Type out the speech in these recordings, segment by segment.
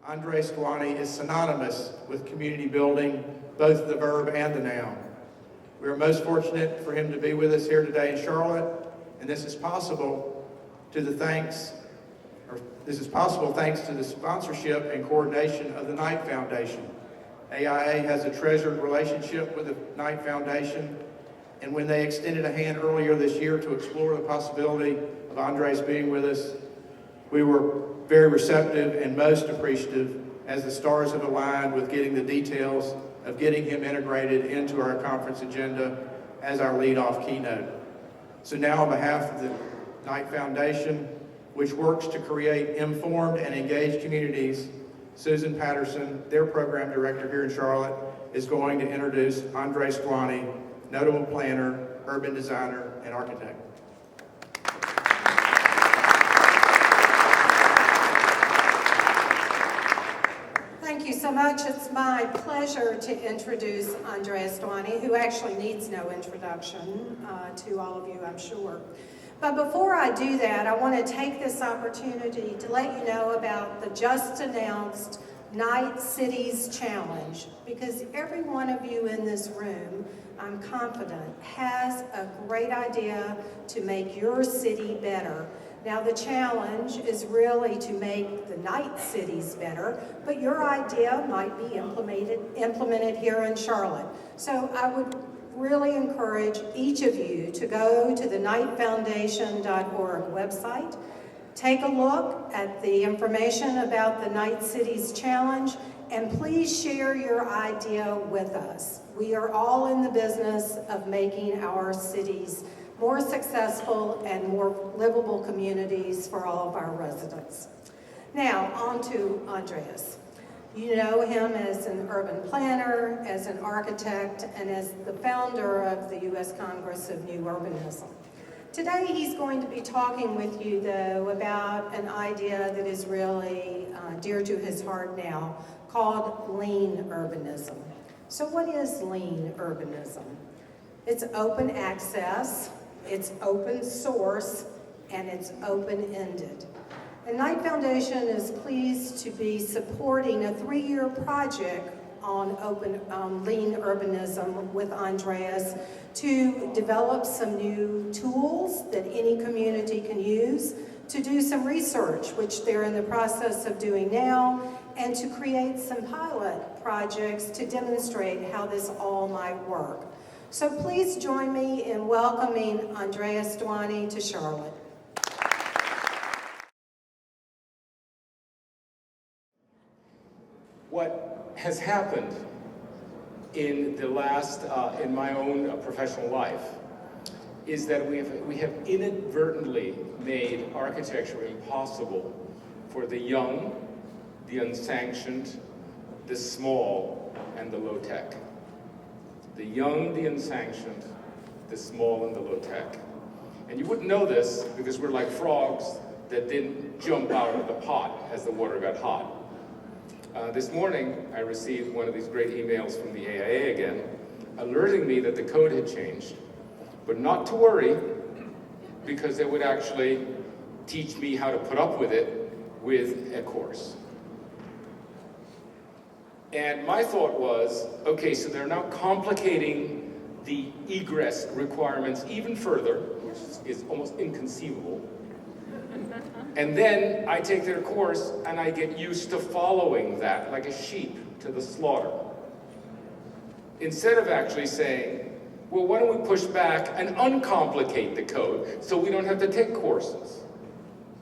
Andrés Duany is synonymous with community building, both the verb and the noun. We are most fortunate for him to be with us here today in Charlotte, and this is possible thanks to the sponsorship and coordination of the Knight Foundation. AIA has a treasured relationship with the Knight Foundation, and when they extended a hand earlier this year to explore the possibility of Andrés being with us, we were very receptive and most appreciative as the stars have aligned with getting the details of getting him integrated into our conference agenda as our lead-off keynote. So now on behalf of the Knight Foundation, which works to create informed and engaged communities, Susan Patterson, their program director here in Charlotte, is going to introduce Andrés Duany, notable planner, urban designer, and architect. Thank you so much. It's my pleasure to introduce Andrés Duany, who actually needs no introduction to all of you, I'm sure. But before I do that, I want to take this opportunity to let you know about the just announced Knight Cities Challenge, because every one of you in this room, I'm confident, has a great idea to make your city better. Now the challenge is really to make the Knight cities better, but your idea might be implemented here in Charlotte. So I would really encourage each of you to go to the knightfoundation.org website, take a look at the information about the Knight Cities Challenge, and please share your idea with us. We are all in the business of making our cities more successful and more livable communities for all of our residents. Now, on to Andrés. You know him as an urban planner, as an architect, and as the founder of the U.S. Congress of New Urbanism. Today he's going to be talking with you, though, about an idea that is really dear to his heart now, called lean urbanism. So what is lean urbanism? It's open access, it's open source, and it's open-ended. The Knight Foundation is pleased to be supporting a 3-year project on lean urbanism with Andrés to develop some new tools that any community can use, to do some research, which they're in the process of doing now, and to create some pilot projects to demonstrate how this all might work. So please join me in welcoming Andrés Duany to Charlotte. What has happened in the last, in my own professional life, is that we have inadvertently made architecture impossible for the young, the unsanctioned, the small, and the low-tech. The young, the unsanctioned, the small, and the low-tech. And you wouldn't know this because we're like frogs that didn't jump out of the pot as the water got hot. This morning, I received one of these great emails from the AIA again, alerting me that the code had changed, but not to worry, because they would actually teach me how to put up with it with a course. And my thought was, okay, so they're now complicating the egress requirements even further, which is almost inconceivable. And then I take their course and I get used to following that like a sheep to the slaughter. Instead of actually saying, well, why don't we push back and uncomplicate the code so we don't have to take courses?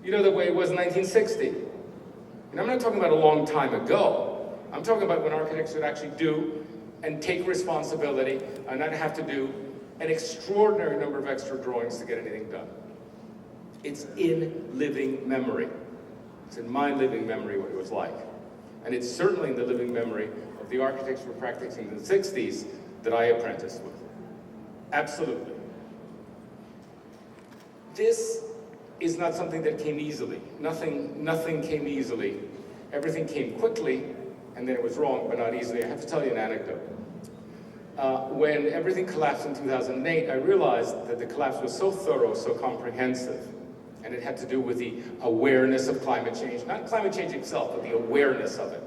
You know, the way it was in 1960. And I'm not talking about a long time ago. I'm talking about when architects would actually do and take responsibility and not have to do an extraordinary number of extra drawings to get anything done. It's in living memory. It's in my living memory what it was like. And it's certainly in the living memory of the architects who were practicing in the 60s that I apprenticed with. Absolutely. This is not something that came easily. Nothing came easily. Everything came quickly, and then it was wrong, but not easily. I have to tell you an anecdote. When everything collapsed in 2008, I realized that the collapse was so thorough, so comprehensive, And it had to do with the awareness of climate change, not climate change itself, but the awareness of it,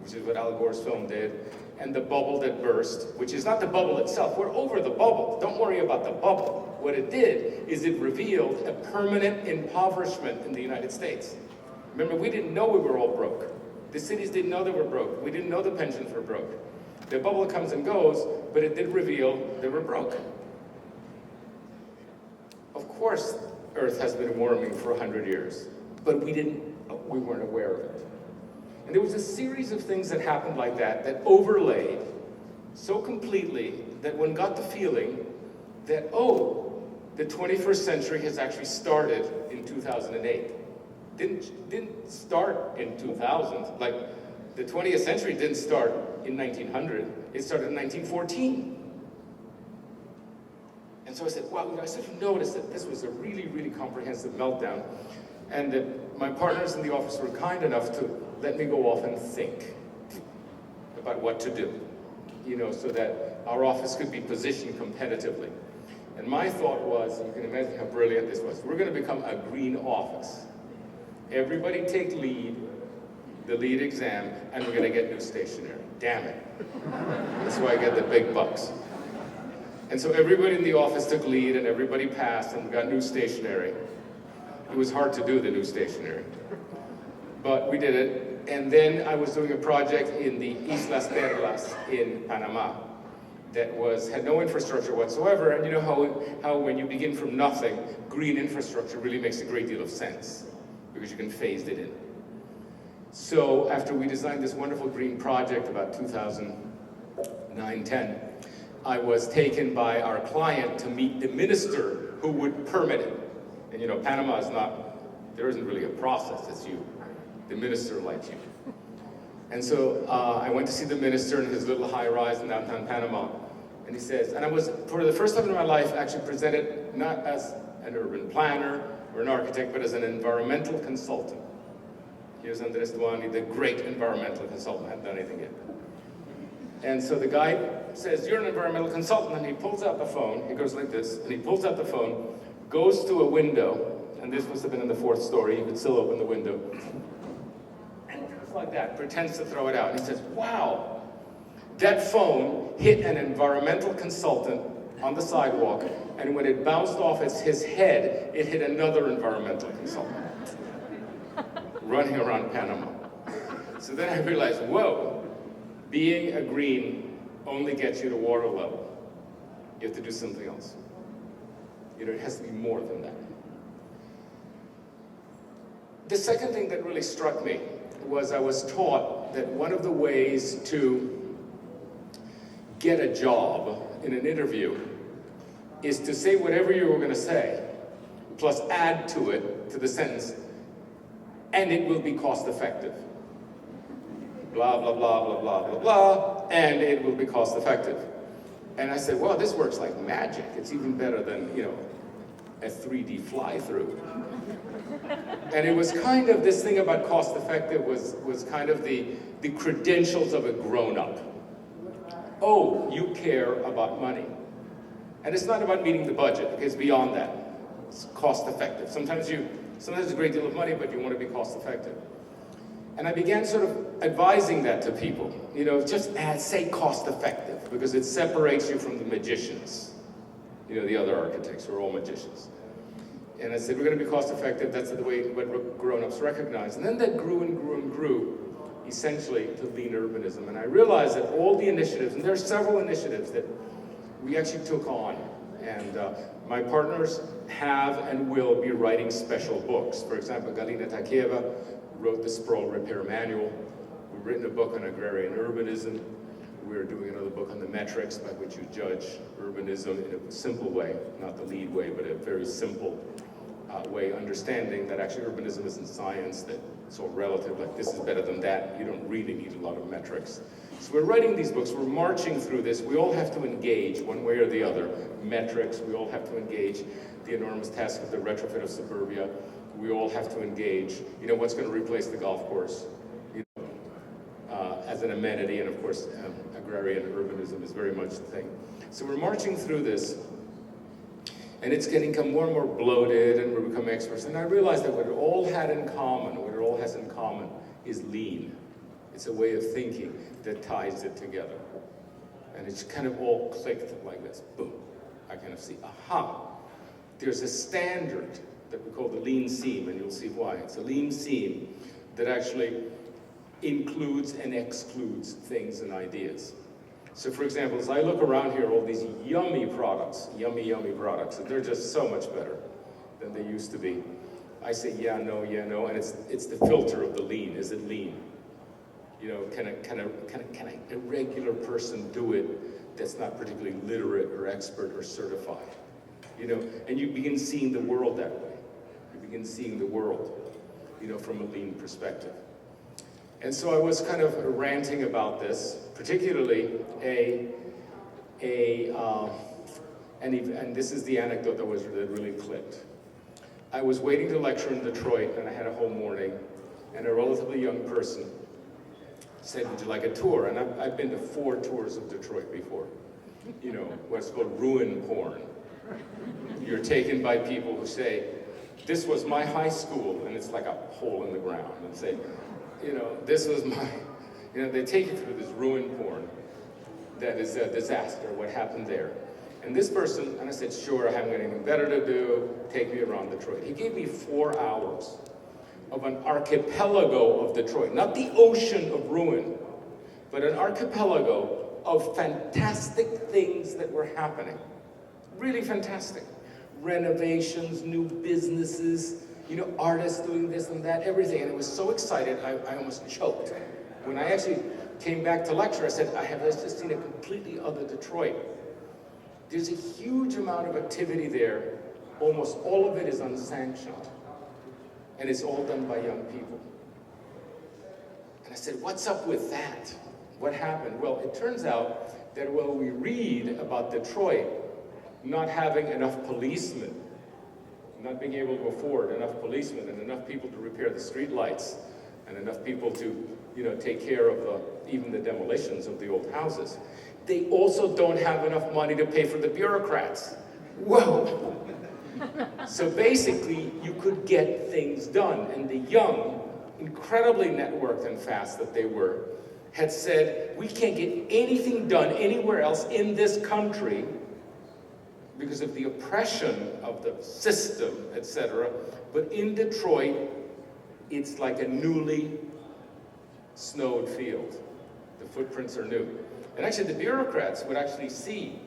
which is what Al Gore's film did. And the bubble that burst, which is not the bubble itself. We're over the bubble. Don't worry about the bubble. What it did is it revealed a permanent impoverishment in the United States. Remember, we didn't know we were all broke. The cities didn't know they were broke. We didn't know the pensions were broke. The bubble comes and goes, but it did reveal they were broke. Of course, Earth has been warming for 100 years, but we weren't aware of it. And there was a series of things that happened like that overlaid so completely that one got the feeling that, oh, the 21st century has actually started in 2008. Didn't start in 2000. Like, the 20th century didn't start in 1900. It started in 1914. And so I said, wow, I sort of noticed that this was a really, really comprehensive meltdown, and that my partners in the office were kind enough to let me go off and think about what to do, so that our office could be positioned competitively. And my thought was, you can imagine how brilliant this was, we're going to become a green office. Everybody take the lead exam, and we're going to get new stationery. Damn it. That's why I get the big bucks. And so everybody in the office took lead, and everybody passed, and we got new stationery. It was hard to do the new stationery, but we did it. And then I was doing a project in the Islas Perlas in Panama that had no infrastructure whatsoever. And you know how when you begin from nothing, green infrastructure really makes a great deal of sense because you can phase it in. So after we designed this wonderful green project about 2009-10, I was taken by our client to meet the minister who would permit it. And Panama is there isn't really a process, it's you. The minister likes you. And so I went to see the minister in his little high-rise in downtown Panama. And he says, and I was, for the first time in my life, actually presented not as an urban planner or an architect, but as an environmental consultant. Here's Andrés Duany, the great environmental consultant. I haven't done anything yet. And so the guy says, you're an environmental consultant, and he pulls out the phone. He goes like this, and he pulls out the phone, goes to a window, and this must have been in the 4th story. You could still open the window. And just like that, pretends to throw it out. And he says, wow, that phone hit an environmental consultant on the sidewalk, and when it bounced off his head, it hit another environmental consultant running around Panama. So then I realized, whoa, being a green only gets you to water level. You have to do something else. It has to be more than that. The second thing that really struck me was I was taught that one of the ways to get a job in an interview is to say whatever you were going to say, plus add to it, to the sentence, and it will be cost effective. Blah, blah, blah, blah, blah, blah, blah, and it will be cost effective. And I said, well, this works like magic. It's even better than, a 3D fly-through. And it was kind of, this thing about cost effective was kind of the credentials of a grown-up. Oh, you care about money. And it's not about meeting the budget, it's beyond that. It's cost effective. Sometimes it's a great deal of money, but you want to be cost effective. And I began sort of advising that to people. Just say cost effective, because it separates you from the magicians. The other architects who are all magicians. And I said, we're going to be cost effective. That's the way what grown-ups recognize. And then that grew and grew and grew, essentially, to lean urbanism. And I realized that all the initiatives, and there are several initiatives that we actually took on. And my partners have and will be writing special books. For example, Galina Takieva wrote the Sprawl Repair Manual. We've written a book on agrarian urbanism. We're doing another book on the metrics by which you judge urbanism in a simple way, not the lead way, but a very simple way, understanding that actually urbanism isn't science, that it's all relative, like this is better than that. You don't really need a lot of metrics. So we're writing these books, we're marching through this. We all have to engage one way or the other. Metrics, we all have to engage the enormous task of the retrofit of suburbia. We all have to engage, what's going to replace the golf course as an amenity, and of course, agrarian urbanism is very much the thing. So we're marching through this, And it's getting more and more bloated, and we're becoming experts. And I realized that what it all had in common, what it all has in common, is lean. It's a way of thinking that ties it together. And it's kind of all clicked like this. Boom. I kind of see, aha. There's a standard that we call the lean seam, and you'll see why. It's a lean seam that actually includes and excludes things and ideas. So for example, as I look around here, all these yummy products, yummy products, and they're just so much better than they used to be. I say, yeah, no, and it's the filter of the lean. Is it lean? You know, can a regular person do it that's not particularly literate or expert or certified? You know, and you begin seeing the world that way. You begin seeing the world, you know, from a lean perspective. And so I was kind of ranting about this, particularly and this is the anecdote that really clicked. I was waiting to lecture in Detroit, and I had a whole morning, and a relatively young person said, would you like a tour? And I've been to 4 tours of Detroit before. You know, what's called ruin porn. You're taken by people who say, this was my high school, and it's like a hole in the ground, and say, you know, this was my, you know, they take you through this ruin porn that is a disaster, what happened there. And this person, and I said, sure, I haven't got anything better to do, take me around Detroit. He gave me 4 hours of an archipelago of Detroit, not the ocean of ruin, but an archipelago of fantastic things that were happening. Really fantastic. Renovations, new businesses, you know, artists doing this and that, everything. And I was so excited, I almost choked. When I actually came back to lecture, I said, let's just seen a completely other Detroit. There's a huge amount of activity there. Almost all of it is unsanctioned. And it's all done by young people. And I said, what's up with that? What happened? Well, it turns out that when we read about Detroit not having enough policemen, not being able to afford enough policemen and enough people to repair the street lights and enough people to, you know, take care of even the demolitions of the old houses, they also don't have enough money to pay for the bureaucrats. Whoa! So basically, you could get things done. And the young, incredibly networked and fast that they were, had said, we can't get anything done anywhere else in this country because of the oppression of the system, etc. But in Detroit, it's like a newly snowed field. The footprints are new. And actually, the bureaucrats would actually see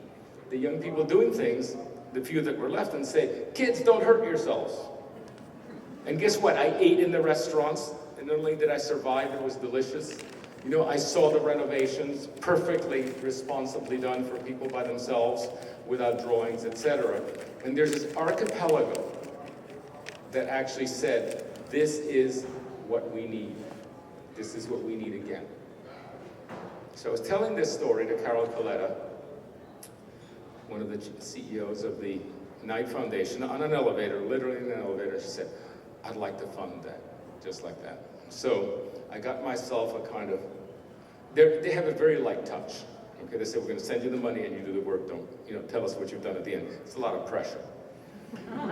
the young people doing things, the few that were left, and say, kids, don't hurt yourselves. And guess what? I ate in the restaurants, and not only did I survive, it was delicious. You know, I saw the renovations perfectly, responsibly done for people by themselves, without drawings, etc. And there's this archipelago that actually said, this is what we need. This is what we need again. So I was telling this story to Carol Coletta, one of the CEOs of the Knight Foundation, on an elevator, literally in an elevator. She said, I'd like to fund that, just like that. So I got myself a kind of, they have a very light touch. Okay, they said, we're going to send you the money and you do the work. Don't, you know, tell us what you've done at the end. It's a lot of pressure.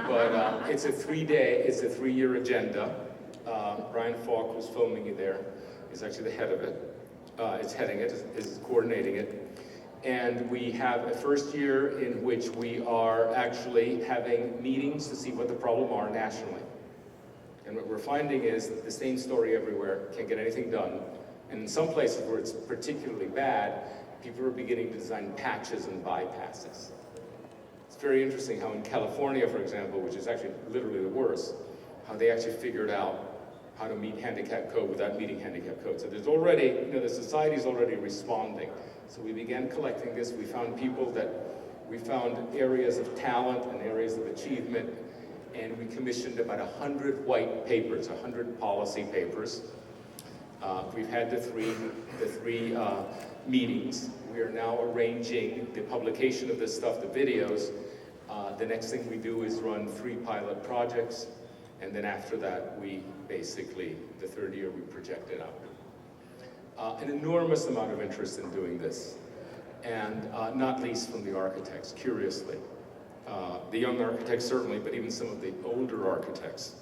But it's a 3-year agenda. Brian Falk, who's filming you there, is actually the head of it. Is heading it, is coordinating it. And we have a first year in which we are actually having meetings to see what the problems are nationally. And what we're finding is the same story everywhere, can't get anything done. And in some places where it's particularly bad, people are beginning to design patches and bypasses. It's very interesting how in California, for example, which is actually literally the worst, how they actually figured out how to meet handicap code without meeting handicap code. So there's already, you know, the society's already responding. So we began collecting this. We found areas of talent and areas of achievement, and we commissioned about 100 white papers, 100 policy papers. We've had the three meetings. We are now arranging the publication of this stuff, the videos. The next thing we do is run 3 pilot projects. And then after that, we basically, the 3rd year, we project it out. An enormous amount of interest in doing this, and not least from the architects, curiously. The young architects certainly, but even some of the older architects.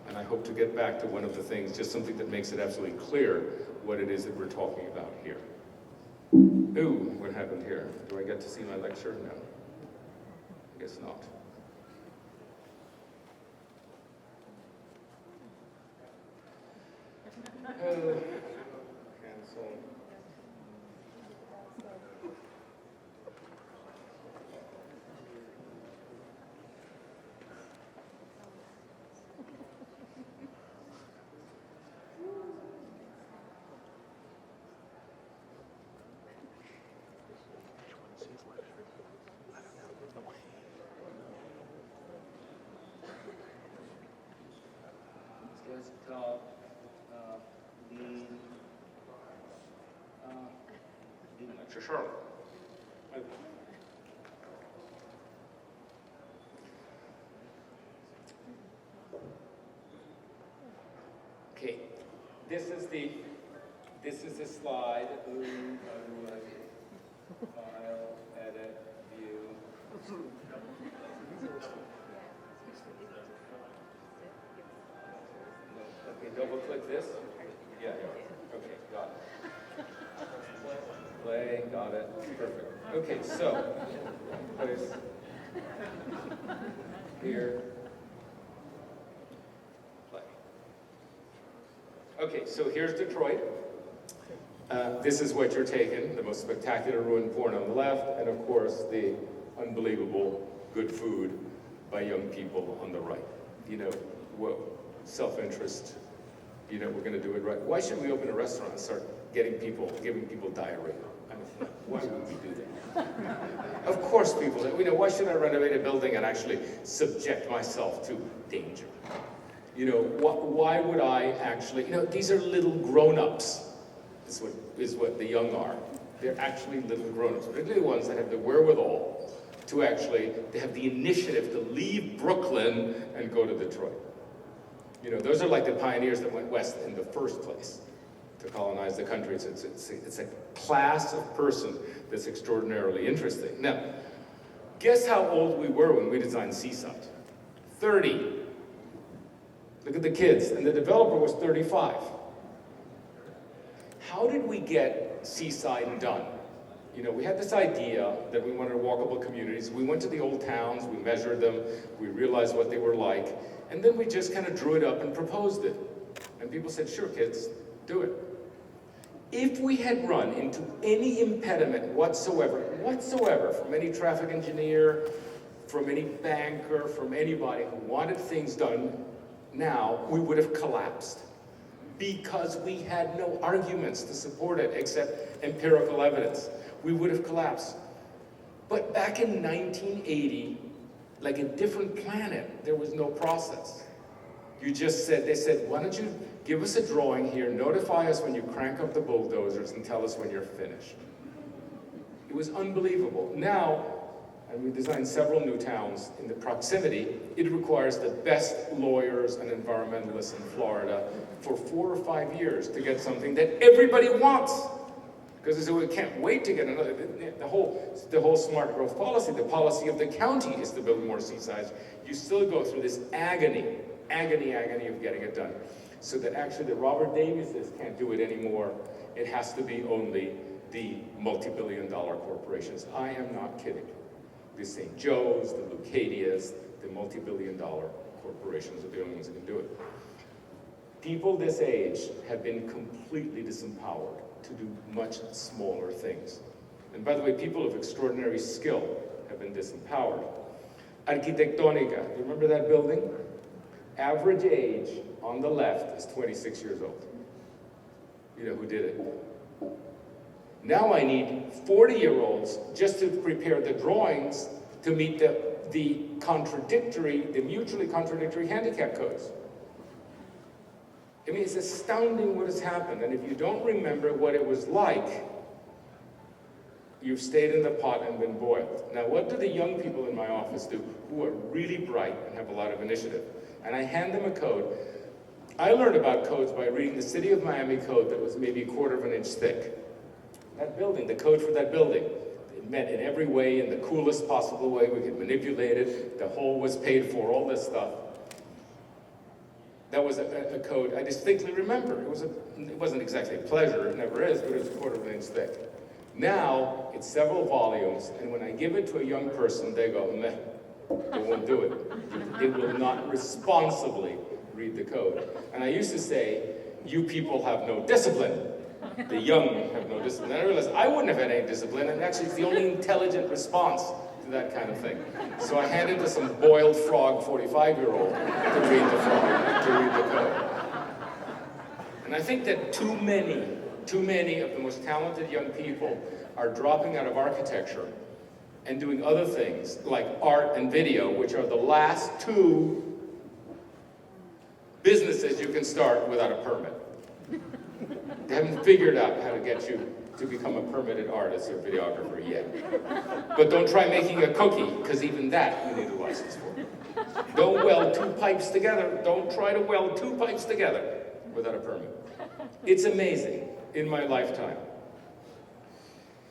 And I hope to get back to one of the things, just something that makes it absolutely clear what it is that we're talking about here. Ooh, what happened here? Do I get to see my lecture? No. I guess not. Cancel. Desktop, lead, lecture Charlotte. Okay, this is the slide. File, edit, view. Okay, double click this. Yeah, okay, got it. Play, got it, perfect. Okay, so, place here, play. Okay, so here's Detroit. This is what you're taking, the most spectacular ruined porn on the left, and of course the unbelievable good food by young people on the right. You know, whoa, self-interest. You know, we're going to do it right. Why should we open a restaurant and start giving people diarrhea? I mean, why would we do that? Of course people, you know, why should I renovate a building and actually subject myself to danger? You know, why would I actually, you know, these are little grown-ups, is what the young are. They're actually little grown-ups, particularly the ones that have the wherewithal to actually, they have the initiative to leave Brooklyn and go to Detroit. You know, those are like the pioneers that went west in the first place to colonize the country. It's a class of person that's extraordinarily interesting. Now, guess how old we were when we designed Seaside? 30. Look at the kids, and the developer was 35. How did we get Seaside done? You know, we had this idea that we wanted walkable communities. We went to the old towns, we measured them, we realized what they were like, and then we just kind of drew it up and proposed it. And people said, sure, kids, do it. If we had run into any impediment whatsoever, from any traffic engineer, from any banker, from anybody who wanted things done now, we would have collapsed. Because we had no arguments to support it except empirical evidence. We would have collapsed. But back in 1980, like a different planet, there was no process. You just said, they said, why don't you give us a drawing here, notify us when you crank up the bulldozers and tell us when you're finished. It was unbelievable. Now, and we designed several new towns in the proximity, it requires the best lawyers and environmentalists in Florida for 4 or 5 years to get something that everybody wants. Because they say, we can't wait to get another, the whole smart growth policy, the policy of the county is to build more seasides. You still go through this agony of getting it done. So that actually the Robert Davises can't do it anymore. It has to be only the multi-billion-dollar corporations. I am not kidding. The St. Joe's, the Leucadias, the multi-billion-dollar corporations are the only ones that can do it. People this age have been completely disempowered to do much smaller things. And by the way, people of extraordinary skill have been disempowered. Arquitectónica, you remember that building? Average age on the left is 26 years old. You know who did it? Now I need 40-year-olds just to prepare the drawings to meet the mutually contradictory handicap codes. I mean, it's astounding what has happened, and if you don't remember what it was like, you've stayed in the pot and been boiled. Now, what do the young people in my office do who are really bright and have a lot of initiative? And I hand them a code. I learned about codes by reading the City of Miami code that was maybe 1/4 of an inch thick. That building, the code for that building, met in every way, in the coolest possible way. We could manipulate it. The whole was paid for, all this stuff. That was a code I distinctly remember. It wasn't exactly a pleasure, it never is, but it was a quarter of an inch thick. Now, it's several volumes, and when I give it to a young person, they go, meh, they won't do it. They will not responsibly read the code. And I used to say, you people have no discipline. The young have no discipline. And I realized I wouldn't have had any discipline, and actually it's the only intelligent response to that kind of thing. So I handed to some boiled frog 45-year-old to read the code. And I think that too many of the most talented young people are dropping out of architecture and doing other things like art and video, which are the last two businesses you can start without a permit. They haven't figured out how to get you to become a permitted artist or videographer yet. But don't try making a cookie, because even that you need a license for. Don't weld two pipes together. Don't try to weld two pipes together without a permit. It's amazing in my lifetime.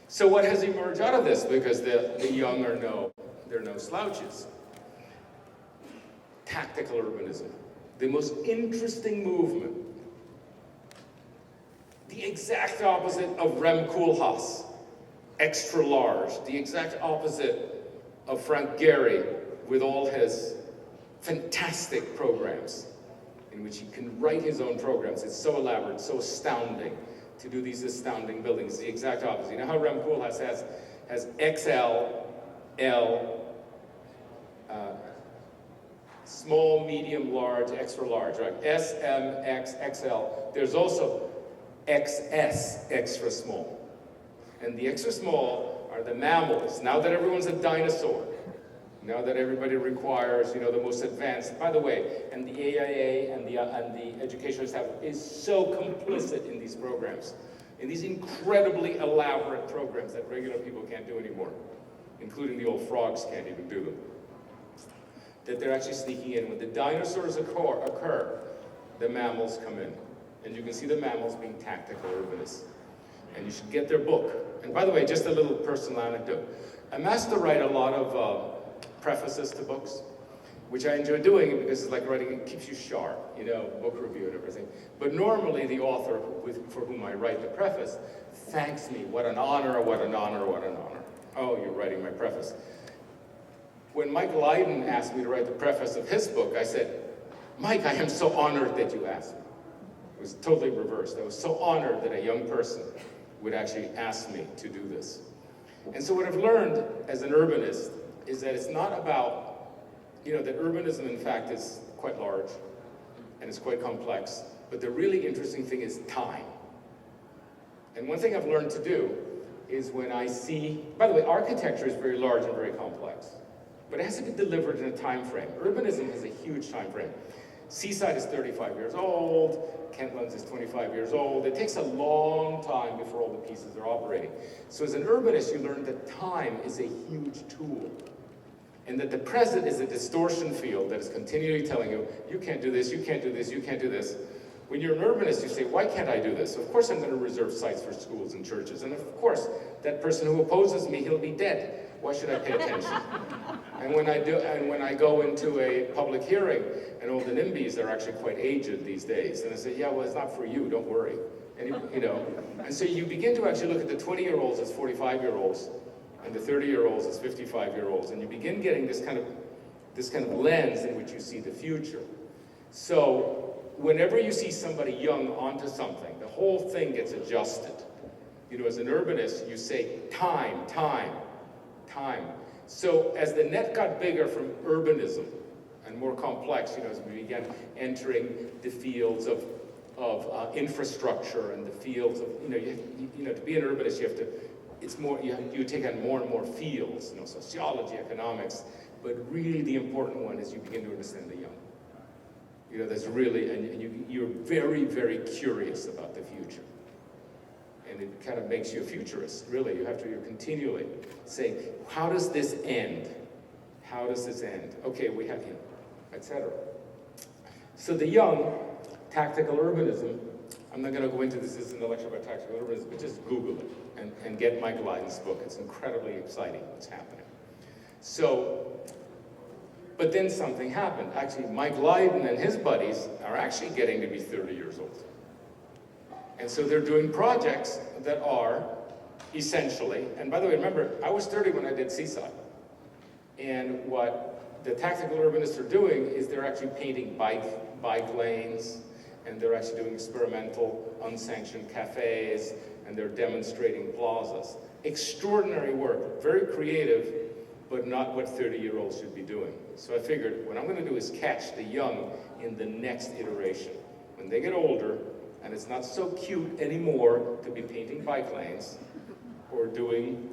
So what has emerged out of this? Because the young they're no slouches. Tactical urbanism. The most interesting movement. The exact opposite of Rem Koolhaas, extra large. The exact opposite of Frank Gehry with all his fantastic programs in which he can write his own programs. It's so elaborate, so astounding to do these astounding buildings. The exact opposite. You know how Rem Koolhaas has XL, L, small, medium, large, extra large, right? S, M, X, XL. There's also XS, extra small. And the extra small are the mammals. Now that everyone's a dinosaur, now that everybody requires, the most advanced, by the way, and the AIA and the educational establishment is so complicit in these programs, in these incredibly elaborate programs that regular people can't do anymore, including the old frogs can't even do them, that they're actually sneaking in. When the dinosaurs occur, the mammals come in. And you can see the mammals being tactical urbanists. And you should get their book. And by the way, just a little personal anecdote. I'm asked to write a lot of prefaces to books, which I enjoy doing because it's like writing, it keeps you sharp, book review and everything. But normally the author for whom I write the preface thanks me. What an honor, what an honor, what an honor. Oh, you're writing my preface. When Mike Lydon asked me to write the preface of his book, I said, Mike, I am so honored that you asked me. It was totally reversed. I was so honored that a young person would actually ask me to do this. And so what I've learned as an urbanist is that it's not about, that urbanism in fact is quite large and it's quite complex, but the really interesting thing is time. And one thing I've learned to do is when I see, by the way, architecture is very large and very complex, but it has to be delivered in a time frame. Urbanism has a huge time frame. Seaside is 35 years old, Kentlands is 25 years old. It takes a long time before all the pieces are operating. So as an urbanist, you learn that time is a huge tool. And that the present is a distortion field that is continually telling you, you can't do this, you can't do this, you can't do this. When you're an urbanist, you say, why can't I do this? Of course I'm going to reserve sites for schools and churches. And of course, that person who opposes me, he'll be dead. Why should I pay attention? And when I go into a public hearing, and all the NIMBYs are actually quite aged these days, and I say, yeah, well, it's not for you, don't worry. And, and so you begin to actually look at the 20-year-olds as 45-year-olds, and the 30-year-olds as 55-year-olds, and you begin getting this kind of lens in which you see the future. So whenever you see somebody young onto something, the whole thing gets adjusted. As an urbanist, you say, time. So as the net got bigger from urbanism and more complex, as we began entering the fields of infrastructure and the fields of, to be an urbanist, you have to, it's more, you take on more and more fields, sociology, economics, but really the important one is you begin to understand the young. That's really, and you're very, very curious about the future. And it kind of makes you a futurist, really. You're continually saying, how does this end? How does this end? Okay, we have, etc. So the young, tactical urbanism, I'm not going to go into this in the lecture about tactical urbanism, but just Google it and get Michael Lydon's book. It's incredibly exciting what's happening. So, but then something happened. Actually, Mike Lydon and his buddies are actually getting to be 30 years old. And so they're doing projects that are essentially, and by the way, remember, I was 30 when I did Seaside. And what the tactical urbanists are doing is they're actually painting bike lanes, and they're actually doing experimental, unsanctioned cafes, and they're demonstrating plazas. Extraordinary work, very creative, but not what 30-year-olds should be doing. So I figured what I'm going to do is catch the young in the next iteration. When they get older, and it's not so cute anymore to be painting bike lanes or doing,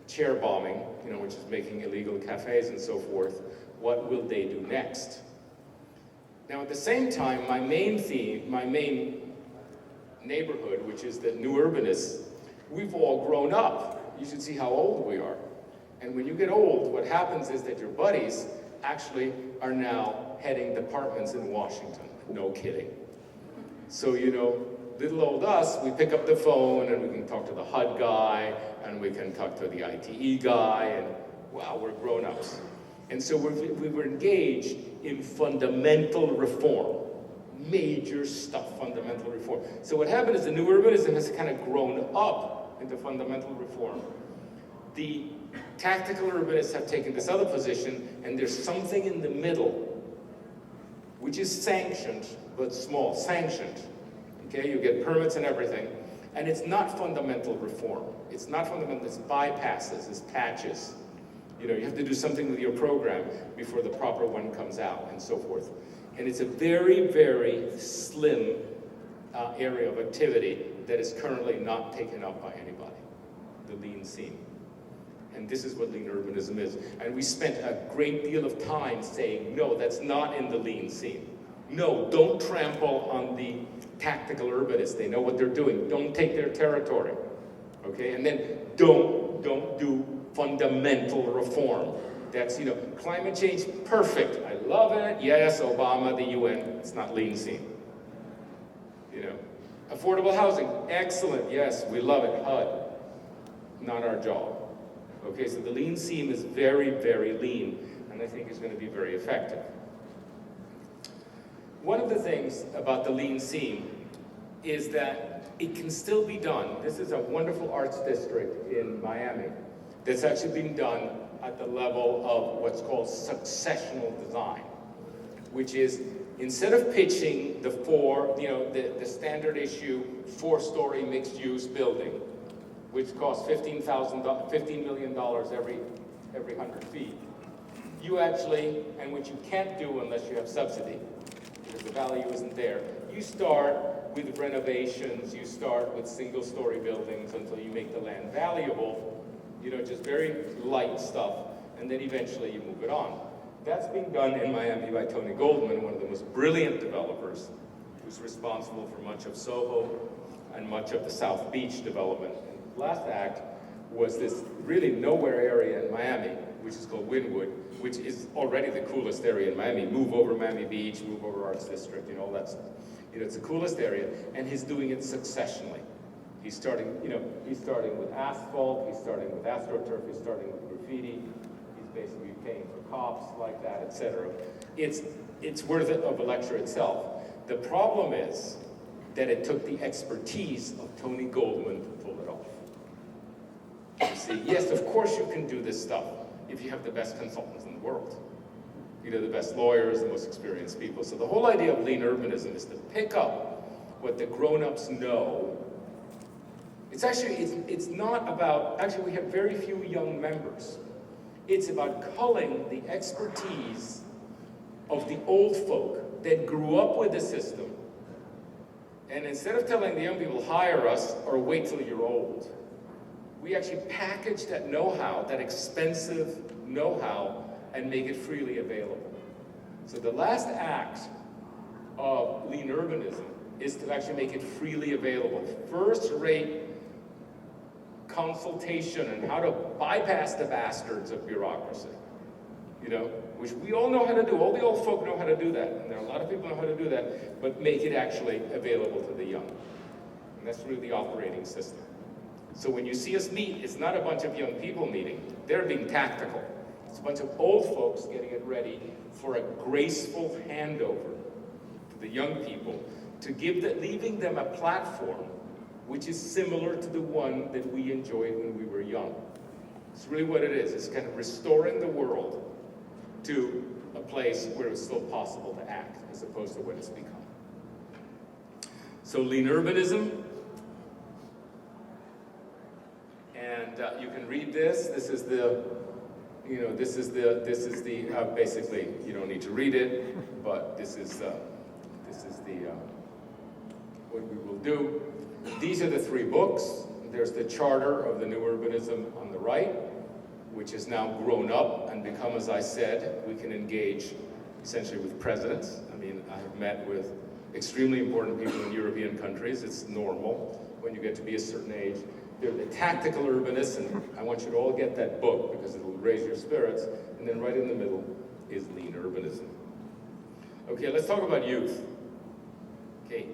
chair bombing, which is making illegal cafes and so forth, what will they do next? Now, at the same time, my main neighborhood, which is the new urbanists, we've all grown up. You should see how old we are. And when you get old, what happens is that your buddies actually are now heading departments in Washington. No kidding. So, little old us, we pick up the phone and we can talk to the HUD guy and we can talk to the ITE guy, and wow, we're grown-ups. And so we were engaged in fundamental reform, major stuff, fundamental reform. So what happened is the new urbanism has kind of grown up into fundamental reform. The tactical urbanists have taken this other position, and there's something in the middle, which is sanctioned, but small, sanctioned. Okay, you get permits and everything, and it's not fundamental reform. It's not fundamental, it's bypasses, it's patches. You have to do something with your program before the proper one comes out, and so forth. And it's a very, very slim area of activity that is currently not taken up by anybody, the lean seam. And this is what lean urbanism is. And we spent a great deal of time saying, no, that's not in the lean seam. No, don't trample on the tactical urbanists. They know what they're doing. Don't take their territory. Okay, and then don't do fundamental reform. That's, climate change, perfect. I love it. Yes, Obama, the UN, it's not lean seam. Affordable housing, excellent. Yes, we love it. HUD, not our job. Okay, so the lean seam is very, very lean, and I think is going to be very effective. One of the things about the lean seam is that it can still be done. This is a wonderful arts district in Miami that's actually being done at the level of what's called successional design, which is instead of pitching the standard issue 4-story mixed-use building, which costs $15 million every 100 feet, you actually, and which you can't do unless you have subsidy, because the value isn't there, you start with renovations, you start with single-story buildings until you make the land valuable, just very light stuff, and then eventually you move it on. That's being done in Miami by Tony Goldman, one of the most brilliant developers, who's responsible for much of Soho and much of the South Beach development. And last act was this really nowhere area in Miami, which is called Wynwood, which is already the coolest area in Miami. Move over Miami Beach, move over Arts District, all that stuff. It's the coolest area, and he's doing it successionally. He's starting with asphalt, he's starting with AstroTurf, he's starting with graffiti, he's basically paying for cops like that, etc. It's worth it of a lecture itself. The problem is that it took the expertise of Tony Goldman to pull it off. You see, yes, of course you can do this stuff if you have the best consultants in the world. The best lawyers, the most experienced people. So the whole idea of lean urbanism is to pick up what the grown-ups know. It's not about, actually we have very few young members. It's about culling the expertise of the old folk that grew up with the system. And instead of telling the young people, hire us or wait till you're old, we actually package that know-how, that expensive know-how, and make it freely available. So the last act of lean urbanism is to actually make it freely available. First-rate consultation on how to bypass the bastards of bureaucracy, which we all know how to do. All the old folk know how to do that, and there are a lot of people know how to do that, but make it actually available to the young. And that's really the operating system. So when you see us meet, it's not a bunch of young people meeting. They're being tactical. It's a bunch of old folks getting it ready for a graceful handover to the young people, to leaving them a platform which is similar to the one that we enjoyed when we were young. It's really what it is. It's kind of restoring the world to a place where it's still possible to act, as opposed to what it's become. So lean urbanism, and you can read this. This is the, basically, you don't need to read it, but this is what we will do. These are the 3 books. There's the Charter of the New Urbanism on the right, which has now grown up and become, as I said, we can engage essentially with presidents. I mean, I have met with extremely important people in European countries. It's normal when you get to be a certain age. They're the tactical urbanists, and I want you to all get that book because it will raise your spirits. And then right in the middle is lean urbanism. Okay, let's talk about youth. Okay.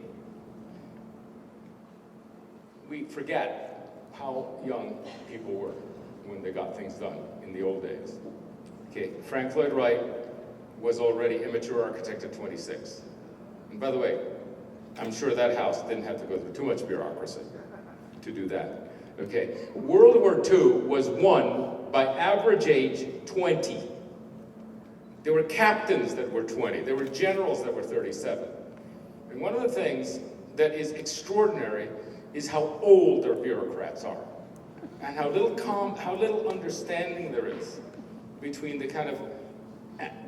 We forget how young people were when they got things done in the old days. Okay, Frank Lloyd Wright was already a mature architect at 26. And by the way, I'm sure that house didn't have to go through too much bureaucracy to do that. Okay, World War II was won by average age 20. There were captains that were 20. There were generals that were 37. And one of the things that is extraordinary is how old our bureaucrats are, and how little understanding there is between the kind of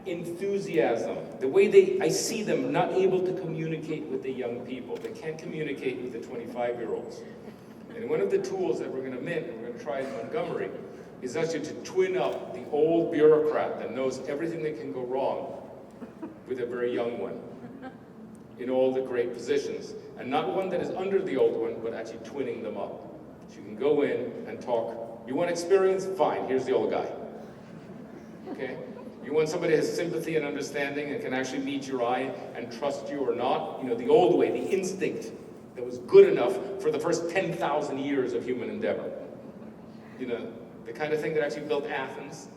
enthusiasm, the way I see them not able to communicate with the young people. They can't communicate with the 25-year-olds. And one of the tools that we're going to mint, and we're going to try in Montgomery, is actually to twin up the old bureaucrat that knows everything that can go wrong with a very young one in all the great positions. And not one that is under the old one, but actually twinning them up. So you can go in and talk. You want experience? Fine, here's the old guy. Okay? You want somebody who has sympathy and understanding and can actually meet your eye and trust you or not? You know, the old way, the instinct that was good enough for the first 10,000 years of human endeavor. You know, the kind of thing that actually built Athens.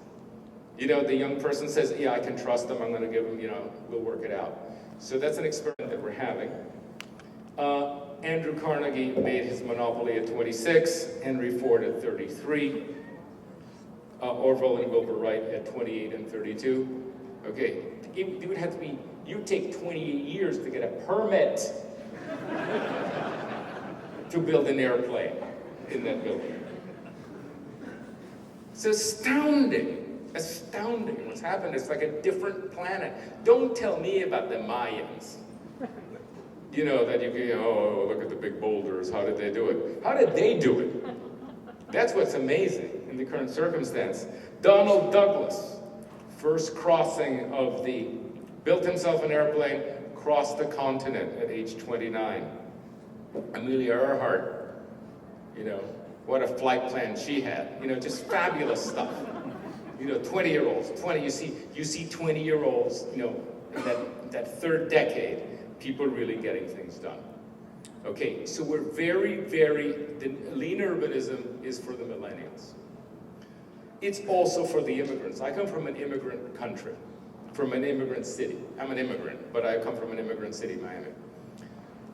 You know, the young person says, yeah, I can trust them, I'm going to give them, we'll work it out. So that's an experiment that we're having. Andrew Carnegie made his monopoly at 26, Henry Ford at 33, Orville and Wilbur Wright at 28 and 32. Okay, it would have to be, you take 28 years to get a permit to build an airplane in that building. It's astounding what's happened. It's like a different planet. Don't tell me about the Mayans. You know, that you can, oh, look at the big boulders, how did they do it? How did they do it? That's what's amazing in the current circumstance. Donald Douglas, first crossing of built himself an airplane, crossed the continent at age 29. Amelia Earhart, what a flight plan she had. Just fabulous stuff. 20-year-olds, you see 20-year-olds, in that third decade, people really getting things done. Okay, so we're the lean urbanism is for the millennials. It's also for the immigrants. I come from an immigrant country, from an immigrant city. I'm an immigrant, but I come from an immigrant city, Miami.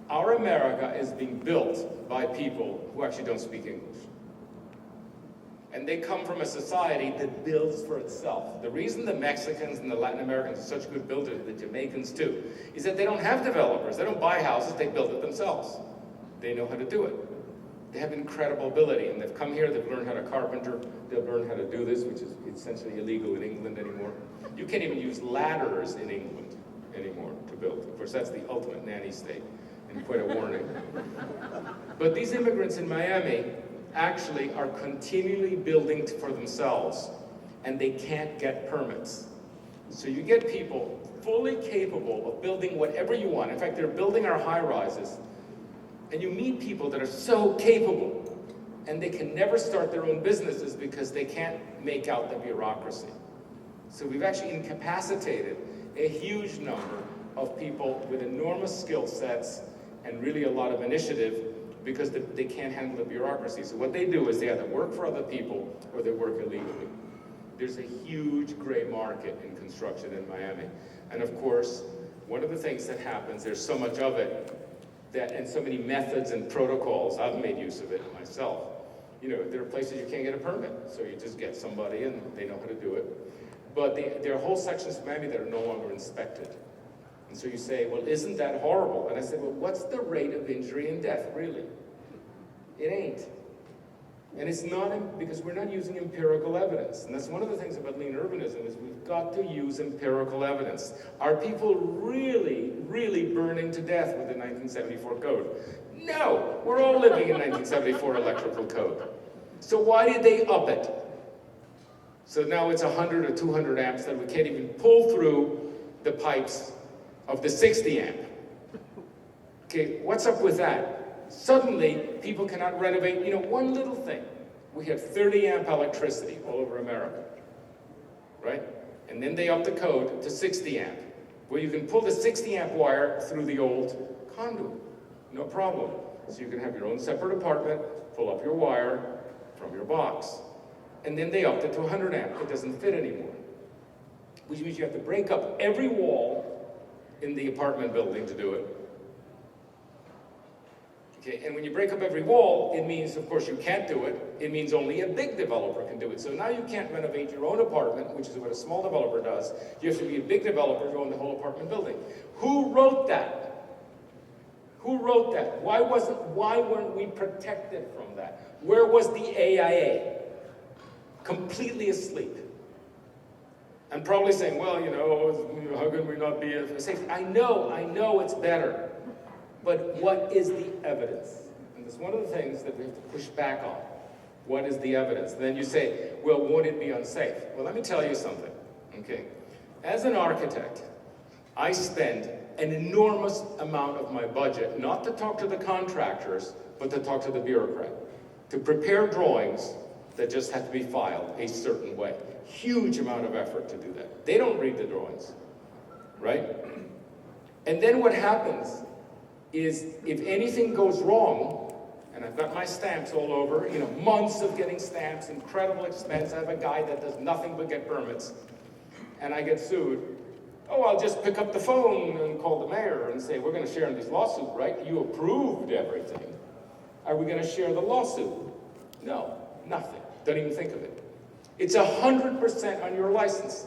Our America is being built by people who actually don't speak English. And they come from a society that builds for itself. The reason the Mexicans and the Latin Americans are such good builders, the Jamaicans too, is that they don't have developers. They don't buy houses, they build it themselves. They know how to do it. They have incredible ability, and they've come here, they've learned how to carpenter, they've learned how to do this, which is essentially illegal in England anymore. You can't even use ladders in England anymore to build. Of course, that's the ultimate nanny state, and quite a warning. But these immigrants in Miami actually are continually building for themselves, and they can't get permits. So you get people fully capable of building whatever you want. In fact, they're building our high-rises, and you meet people that are so capable, and they can never start their own businesses because they can't make out the bureaucracy. So we've actually incapacitated a huge number of people with enormous skill sets and really a lot of initiative because they can't handle the bureaucracy. So what they do is they either work for other people or they work illegally. There's a huge gray market in construction in Miami. And of course, one of the things that happens, there's so much of it, and so many methods and protocols, I've made use of it myself. You know, there are places you can't get a permit, so you just get somebody and they know how to do it. But there are whole sections of Miami that are no longer inspected. And so you say, well, isn't that horrible? And I said, well, what's the rate of injury and death, really? It ain't. And it's not, because we're not using empirical evidence. And that's one of the things about lean urbanism is we've got to use empirical evidence. Are people really, really burning to death with the 1974 code? No, we're all living in 1974 electrical code. So why did they up it? So now it's 100 or 200 amps that we can't even pull through the pipes of the 60 amp. Okay, what's up with that? Suddenly, people cannot renovate, you know, one little thing. We have 30 amp electricity all over America, right? And then they up the code to 60 amp, where you can pull the 60 amp wire through the old conduit, no problem. So you can have your own separate apartment, pull up your wire from your box. And then they upped it to 100 amp, it doesn't fit anymore. Which means you have to break up every wall in the apartment building to do it. Okay, and when you break up every wall, it means, of course, you can't do it. It means only a big developer can do it. So now you can't renovate your own apartment, which is what a small developer does. You have to be a big developer to own the whole apartment building. Who wrote that? Who wrote that? Why weren't we protected from that? Where was the AIA? Completely asleep. And probably saying, well, you know, how can we not be safe? I know it's better. But what is the evidence? And that's one of the things that we have to push back on. What is the evidence? And then you say, well, won't it be unsafe? Well, let me tell you something, okay? As an architect, I spend an enormous amount of my budget, not to talk to the contractors, but to talk to the bureaucrat, to prepare drawings that just have to be filed a certain way. Huge amount of effort to do that. They don't read the drawings, right? And then what happens is if anything goes wrong, and I've got my stamps all over, you know, months of getting stamps, incredible expense. I have a guy that does nothing but get permits, and I get sued. Oh, I'll just pick up the phone and call the mayor and say, we're going to share in this lawsuit, right? You approved everything. Are we going to share the lawsuit? No, nothing. Don't even think of it. It's 100% on your license.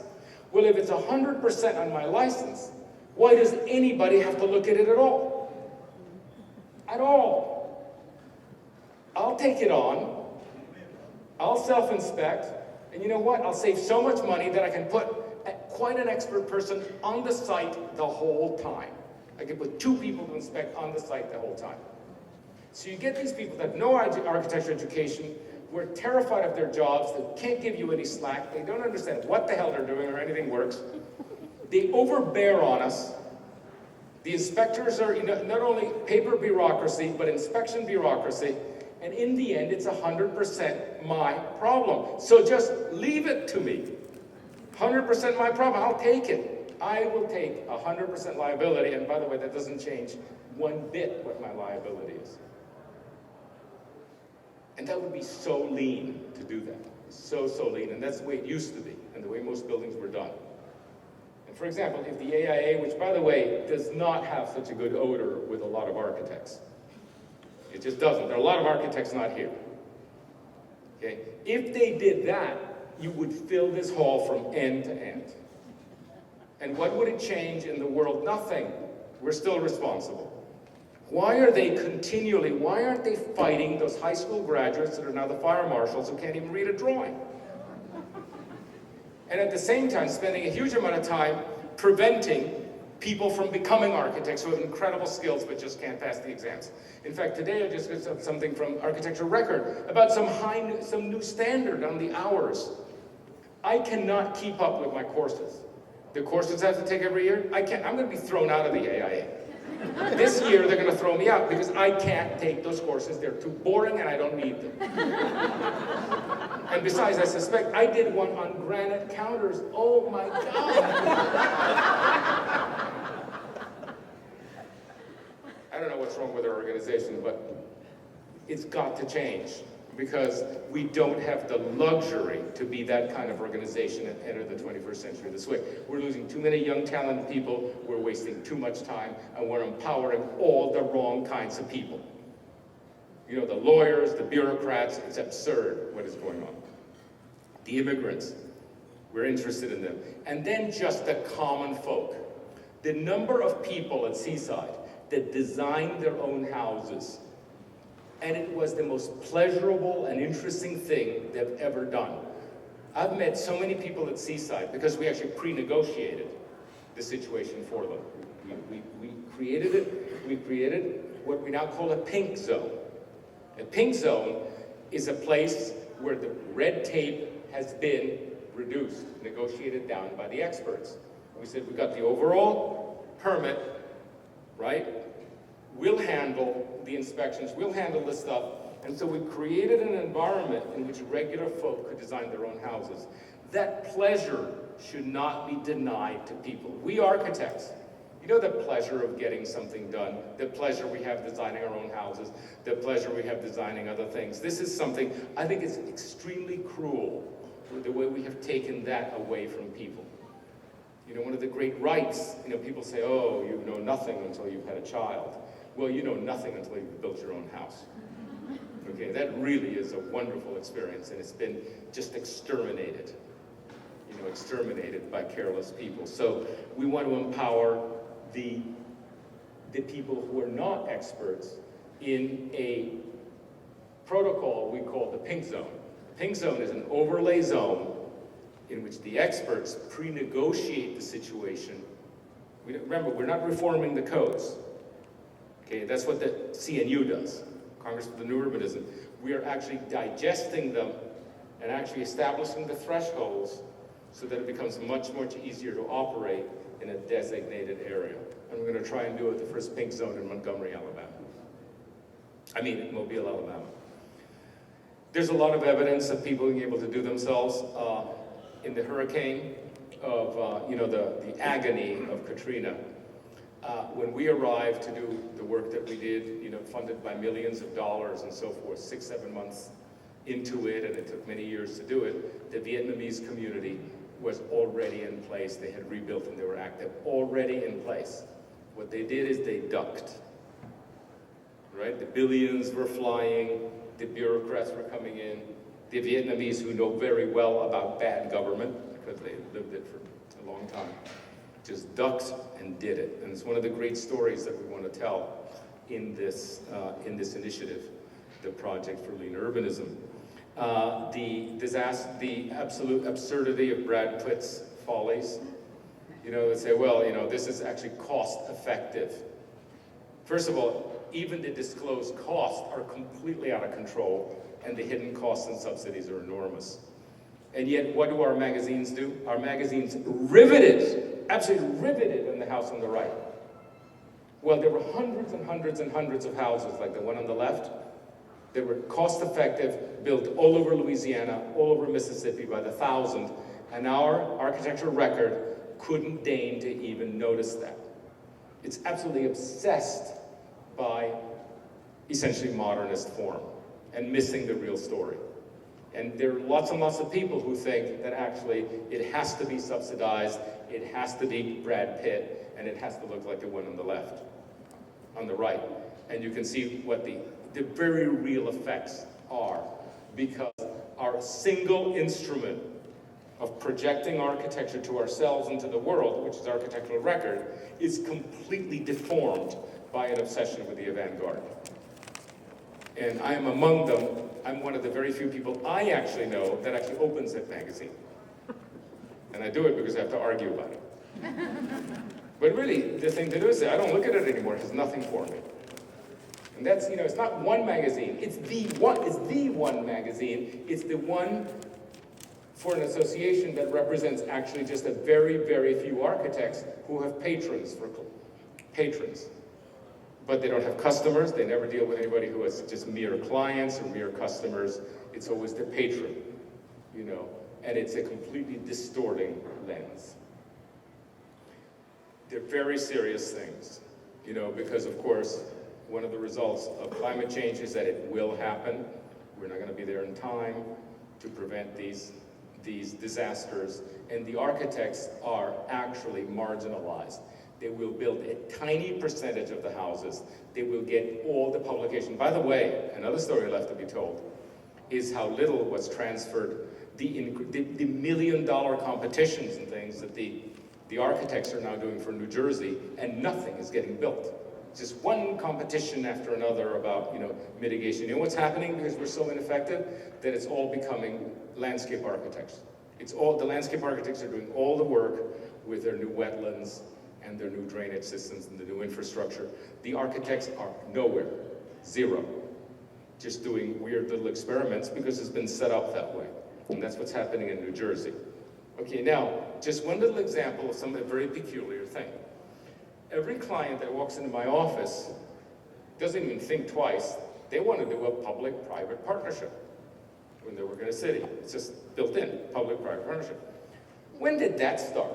Well, if it's 100% on my license, why does anybody have to look at it at all? At all. I'll take it on, I'll self-inspect, and you know what? I'll save so much money that I can put quite an expert person on the site the whole time. I can put 2 people to inspect on the site the whole time. So you get these people that have no architecture education, who are terrified of their jobs, that can't give you any slack, they don't understand what the hell they're doing or anything works. They overbear on us. The inspectors are not only paper bureaucracy, but inspection bureaucracy. And in the end, it's 100% my problem. So just leave it to me. 100% my problem, I'll take it. I will take 100% liability. And by the way, that doesn't change one bit what my liability is. And that would be so lean to do that. So lean. And that's the way it used to be, and the way most buildings were done. For example, if the AIA, which by the way, does not have such a good odor with a lot of architects. It just doesn't. There are a lot of architects not here. Okay? If they did that, you would fill this hall from end to end. And what would it change in the world? Nothing. We're still responsible. Why aren't they fighting those high school graduates that are now the fire marshals who can't even read a drawing? And at the same time, spending a huge amount of time preventing people from becoming architects who have incredible skills but just can't pass the exams. In fact, today I just got something from Architecture Record about some new standard on the hours. I cannot keep up with my courses. The courses I have to take every year, I can't. I'm going to be thrown out of the AIA. This year they're going to throw me out because I can't take those courses. They're too boring and I don't need them. And besides, I suspect I did one on granite counters. Oh my God. I don't know what's wrong with our organization, but It's got to change, because we don't have the luxury to be that kind of organization and enter the 21st century this way. We're losing too many young, talented people, we're wasting too much time, and we're empowering all the wrong kinds of people. You know, the lawyers, the bureaucrats, it's absurd what is going on. The immigrants, we're interested in them. And then just the common folk. The number of people at Seaside that designed their own houses, and it was the most pleasurable and interesting thing they've ever done. I've met so many people at Seaside because we actually pre-negotiated the situation for them. We created it. We created what we now call a pink zone. A pink zone is a place where the red tape has been reduced, negotiated down by the experts. We said, we got the overall permit, right? We'll handle the inspections, we'll handle this stuff. And so we created an environment in which regular folk could design their own houses. That pleasure should not be denied to people. We architects, you know the pleasure of getting something done, the pleasure we have designing our own houses, the pleasure we have designing other things. This is something, I think it's extremely cruel, the way we have taken that away from people. You know, one of the great rights, you know, people say, oh, you know nothing until you've had a child. Well, you know nothing until you've built your own house. Okay, that really is a wonderful experience, and it's been just exterminated. You know, exterminated by careless people. So we want to empower the people who are not experts in a protocol we call the pink zone. Pink zone is an overlay zone in which the experts pre-negotiate the situation. Remember, we're not reforming the codes. Okay, that's what the CNU does, Congress for the New Urbanism. We are actually digesting them and actually establishing the thresholds so that it becomes much, much easier to operate in a designated area. And we're going to try and do it the first pink zone in Montgomery, Alabama. In Mobile, Alabama. There's a lot of evidence of people being able to do themselves in the hurricane of, the agony of Katrina. When we arrived to do the work that we did, funded by millions of dollars and so forth, 6-7 months into it, and it took many years to do it, the Vietnamese community was already in place. They had rebuilt and they were active, already in place. What they did is they ducked, right? The billions were flying, the bureaucrats were coming in, the Vietnamese who know very well about bad government, because they lived it for a long time, just ducked and did it. And it's one of the great stories that we want to tell in this initiative, the Project for Lean Urbanism. The absolute absurdity of Brad Pitt's follies. They say, well, this is actually cost effective. First of all, even the disclosed costs are completely out of control, and the hidden costs and subsidies are enormous. And yet, what do our magazines do? Our magazines riveted, absolutely riveted in the house on the right. Well, there were hundreds and hundreds and hundreds of houses, like the one on the left, that were cost-effective, built all over Louisiana, all over Mississippi by the thousand, and our architectural record couldn't deign to even notice that. It's absolutely obsessed by essentially modernist form and missing the real story. And there are lots and lots of people who think that actually it has to be subsidized, it has to be Brad Pitt, and it has to look like the one on the left, on the right. And you can see what the very real effects are, because our single instrument of projecting architecture to ourselves and to the world, which is architectural record, is completely deformed by an obsession with the avant-garde. And I am among them. I'm one of the very few people I actually know that actually opens that magazine. And I do it because I have to argue about it. But really, the thing to do is I don't look at it anymore. It has nothing for me. And that's, it's not one magazine. It's the one magazine. It's the one for an association that represents actually just a very, very few architects who have patrons. But they don't have customers. They never deal with anybody who has just mere clients or mere customers. It's always the patron, and it's a completely distorting lens. They're very serious things, because of course, One of the results of climate change is that it will happen. We're not going to be there in time to prevent these disasters. And the architects are actually marginalized. They will build a tiny percentage of the houses. They will get all the publication. By the way, another story left to be told is how little was transferred, the $1 million competitions and things that the architects are now doing for New Jersey, and nothing is getting built. Just one competition after another about, mitigation. You know what's happening because we're so ineffective? That it's all becoming landscape architects. The landscape architects are doing all the work with their new wetlands and their new drainage systems and the new infrastructure. The architects are nowhere, zero. Just doing weird little experiments because it's been set up that way. And that's what's happening in New Jersey. Okay, now, just one little example of some very peculiar thing. Every client that walks into my office doesn't even think twice. They want to do a public-private partnership when they work in a city. It's just built in, public-private partnership. When did that start?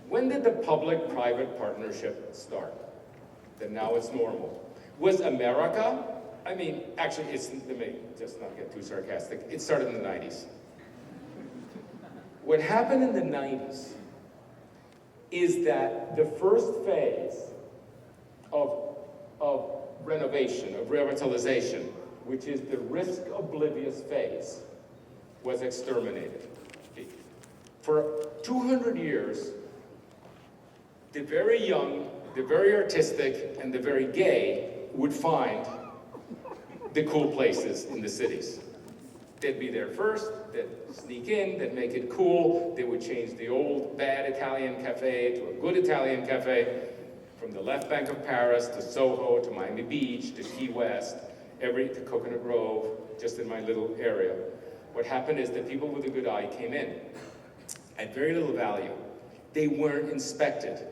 When did the public-private partnership start? That now it's normal. Was America? Actually, let me just not get too sarcastic. It started in the 90s. What happened in the 90s is that the first phase of renovation, of revitalization, which is the risk-oblivious phase, was exterminated. For 200 years, the very young, the very artistic, and the very gay would find the cool places in the cities. They'd be there first, they'd sneak in, they'd make it cool, they would change the old bad Italian cafe to a good Italian cafe, from the left bank of Paris to Soho to Miami Beach to Key West, to Coconut Grove, just in my little area. What happened is that people with a good eye came in at very little value. They weren't inspected.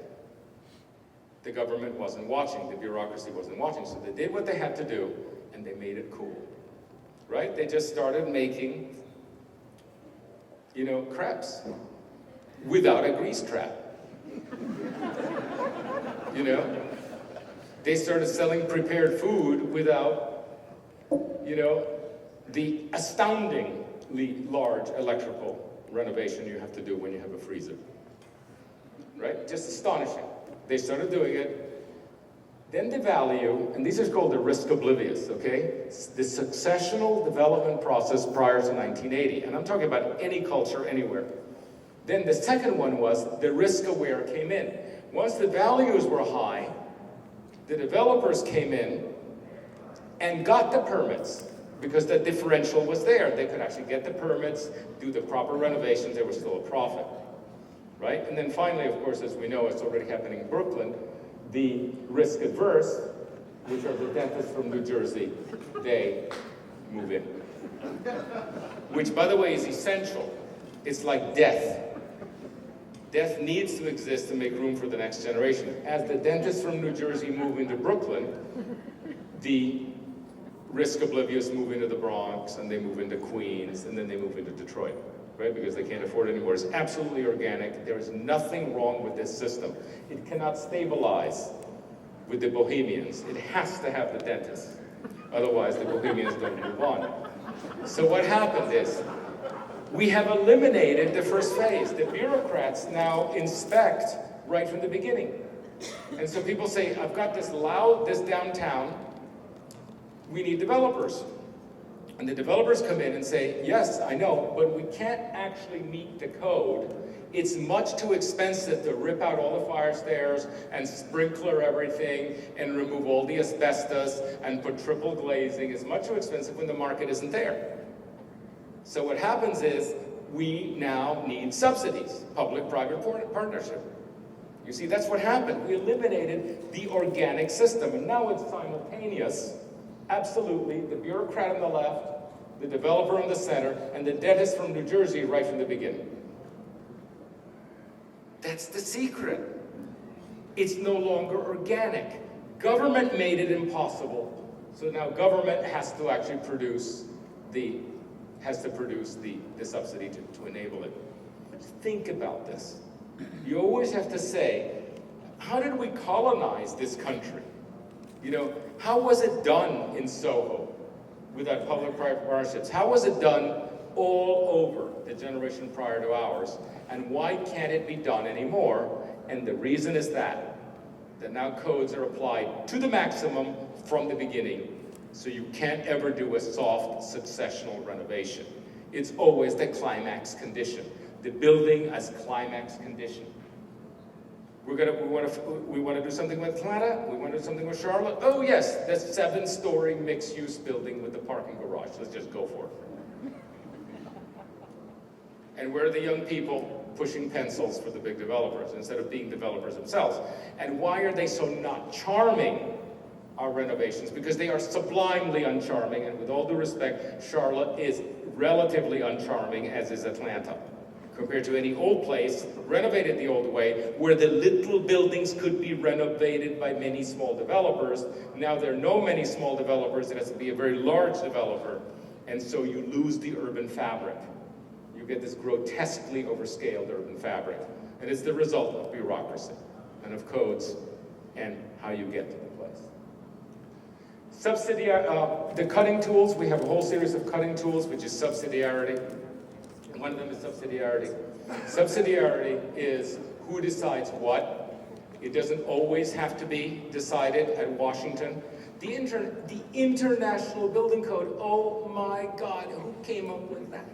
The government wasn't watching, the bureaucracy wasn't watching, so they did what they had to do, and they made it cool. Right? They just started making, crepes without a grease trap. They started selling prepared food without, the astoundingly large electrical renovation you have to do when you have a freezer. Right? Just astonishing. They started doing it. Then the value, and these are called the risk oblivious, okay? It's the successional development process prior to 1980. And I'm talking about any culture, anywhere. Then the second one was the risk aware came in. Once the values were high, the developers came in and got the permits because the differential was there. They could actually get the permits, do the proper renovations, there was still a profit, right? And then finally, of course, as we know, it's already happening in Brooklyn, the risk adverse, which are the dentists from New Jersey, they move in. Which, by the way, is essential. It's like death. Death needs to exist to make room for the next generation. As the dentists from New Jersey move into Brooklyn, the risk oblivious move into the Bronx, and they move into Queens, and then they move into Detroit. Right? Because they can't afford it anymore. It's absolutely organic. There is nothing wrong with this system. It cannot stabilize with the bohemians. It has to have the dentists. Otherwise, the bohemians don't move on. So what happened is, we have eliminated the first phase. The bureaucrats now inspect right from the beginning. And so people say, I've got this downtown, we need developers. And the developers come in and say, yes, I know, but we can't actually meet the code. It's much too expensive to rip out all the fire stairs and sprinkler everything and remove all the asbestos and put triple glazing. It's much too expensive when the market isn't there. So what happens is we now need subsidies, public-private partnership. You see, that's what happened. We eliminated the organic system, and now it's simultaneous. Absolutely, the bureaucrat on the left, the developer in the center, and the dentist from New Jersey right from the beginning. That's the secret. It's no longer organic. Government made it impossible. So now government has to actually produce the subsidy to enable it. Think about this. You always have to say, how did we colonize this country? How was it done in Soho without public-private partnerships? How was it done all over the generation prior to ours? And why can't it be done anymore? And the reason is that now codes are applied to the maximum from the beginning. So you can't ever do a soft successional renovation. It's always the climax condition. The building as climax condition. We want to do something with Atlanta. We want to do something with Charlotte. Oh yes, the 7-story mixed-use building with the parking garage. Let's just go for it. And where are the young people pushing pencils for the big developers instead of being developers themselves? And why are they so not charming, our renovations? Because they are sublimely uncharming, and with all due respect, Charlotte is relatively uncharming, as is Atlanta, compared to any old place, renovated the old way, where the little buildings could be renovated by many small developers. Now there are no many small developers, it has to be a very large developer, and so you lose the urban fabric. You get this grotesquely overscaled urban fabric, and it's the result of bureaucracy and of codes and how you get to the place. The cutting tools, we have a whole series of cutting tools, which is subsidiarity. One of them is subsidiarity. Subsidiarity is who decides what. It doesn't always have to be decided at Washington. The International Building Code, oh my God, who came up with that?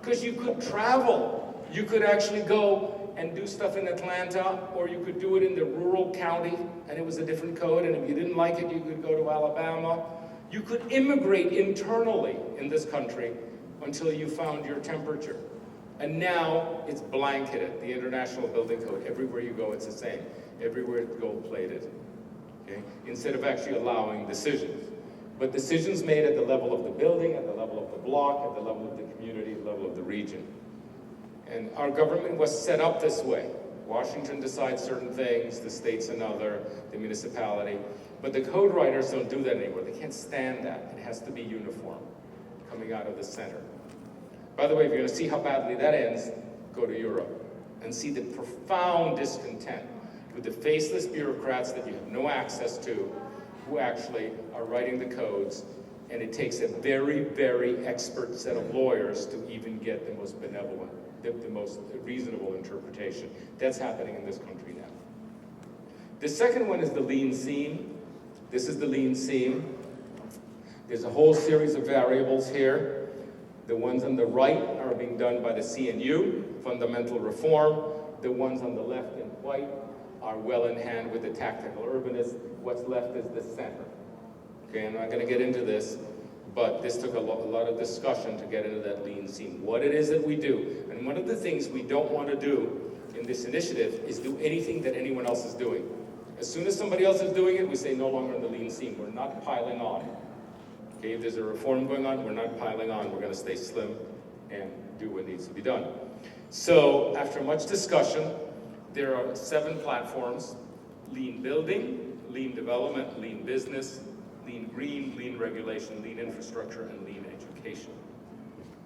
Because you could travel. You could actually go and do stuff in Atlanta, or you could do it in the rural county, and it was a different code, and if you didn't like it, you could go to Alabama. You could immigrate internally in this country until you found your temperature. And now it's blanketed, the International Building Code. Everywhere you go, it's the same. Everywhere it's gold-plated, okay? Instead of actually allowing decisions. But decisions made at the level of the building, at the level of the block, at the level of the community, at the level of the region. And our government was set up this way. Washington decides certain things, the state's another, the municipality. But the code writers don't do that anymore. They can't stand that. It has to be uniform, coming out of the center. By the way, if you're going to see how badly that ends, go to Europe and see the profound discontent with the faceless bureaucrats that you have no access to, who actually are writing the codes, and it takes a very, very expert set of lawyers to even get the most benevolent, the most reasonable interpretation. That's happening in this country now. The second one is the lean seam. This is the lean seam. There's a whole series of variables here. The ones on the right are being done by the CNU, fundamental reform. The ones on the left in white are well in hand with the tactical urbanists. What's left is the center. Okay, I'm not going to get into this, but this took a lot of discussion to get into that lean seam. What it is that we do, and one of the things we don't want to do in this initiative is do anything that anyone else is doing. As soon as somebody else is doing it, we say no longer in the lean seam. We're not piling on. Okay, if there's a reform going on, we're not piling on. We're going to stay slim and do what needs to be done. So after much discussion, there are 7 platforms: lean building, lean development, lean business, lean green, lean regulation, lean infrastructure, and lean education,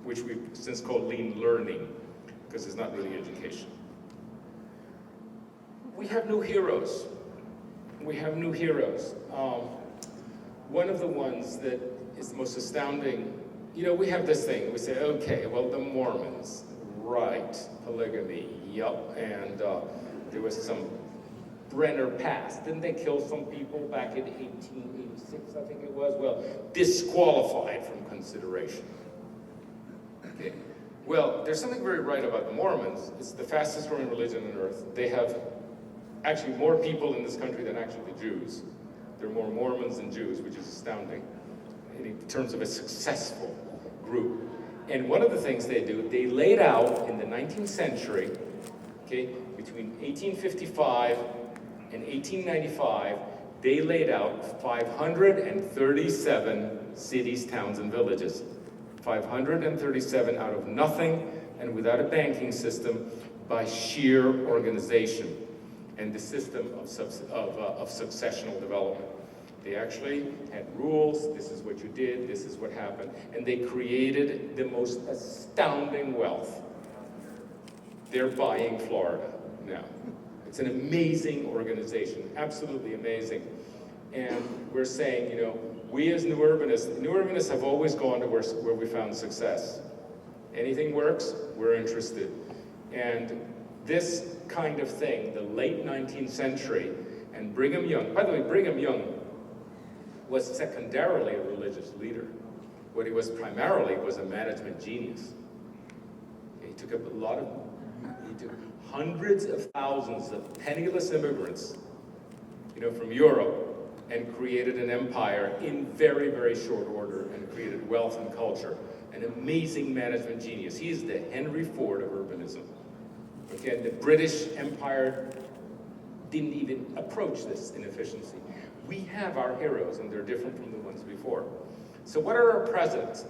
which we've since called lean learning, because it's not really education. We have new heroes. We have new heroes. One of the ones that is the most astounding, we have this thing. We say, okay, well, the Mormons, right, polygamy, yup, and there was some Brenner Pass. Didn't they kill some people back in 1886, I think it was? Well, disqualified from consideration. Okay. Well, there's something very right about the Mormons. It's the fastest growing religion on earth. They have actually more people in this country than actually the Jews. There are more Mormons than Jews, which is astounding in terms of a successful group. And one of the things they do, they laid out in the 19th century, okay, between 1855 and 1895, they laid out 537 cities, towns, and villages. 537 out of nothing and without a banking system, by sheer organization and the system of successional development. They actually had rules. This is what you did. This is what happened. And they created the most astounding wealth. They're buying Florida now. It's an amazing organization, absolutely amazing. And we're saying, you know, we as new urbanists have always gone to where we found success. Anything works, we're interested. And this kind of thing, the late 19th century, and Brigham Young, by the way, Brigham Young was secondarily a religious leader. What he was primarily was a management genius. He took hundreds of thousands of penniless immigrants, you know, from Europe, and created an empire in very, very short order, and created wealth and culture. An amazing management genius. He is the Henry Ford of urbanism. Okay, the British Empire didn't even approach this inefficiency. We have our heroes, and they're different from the ones before. So what are our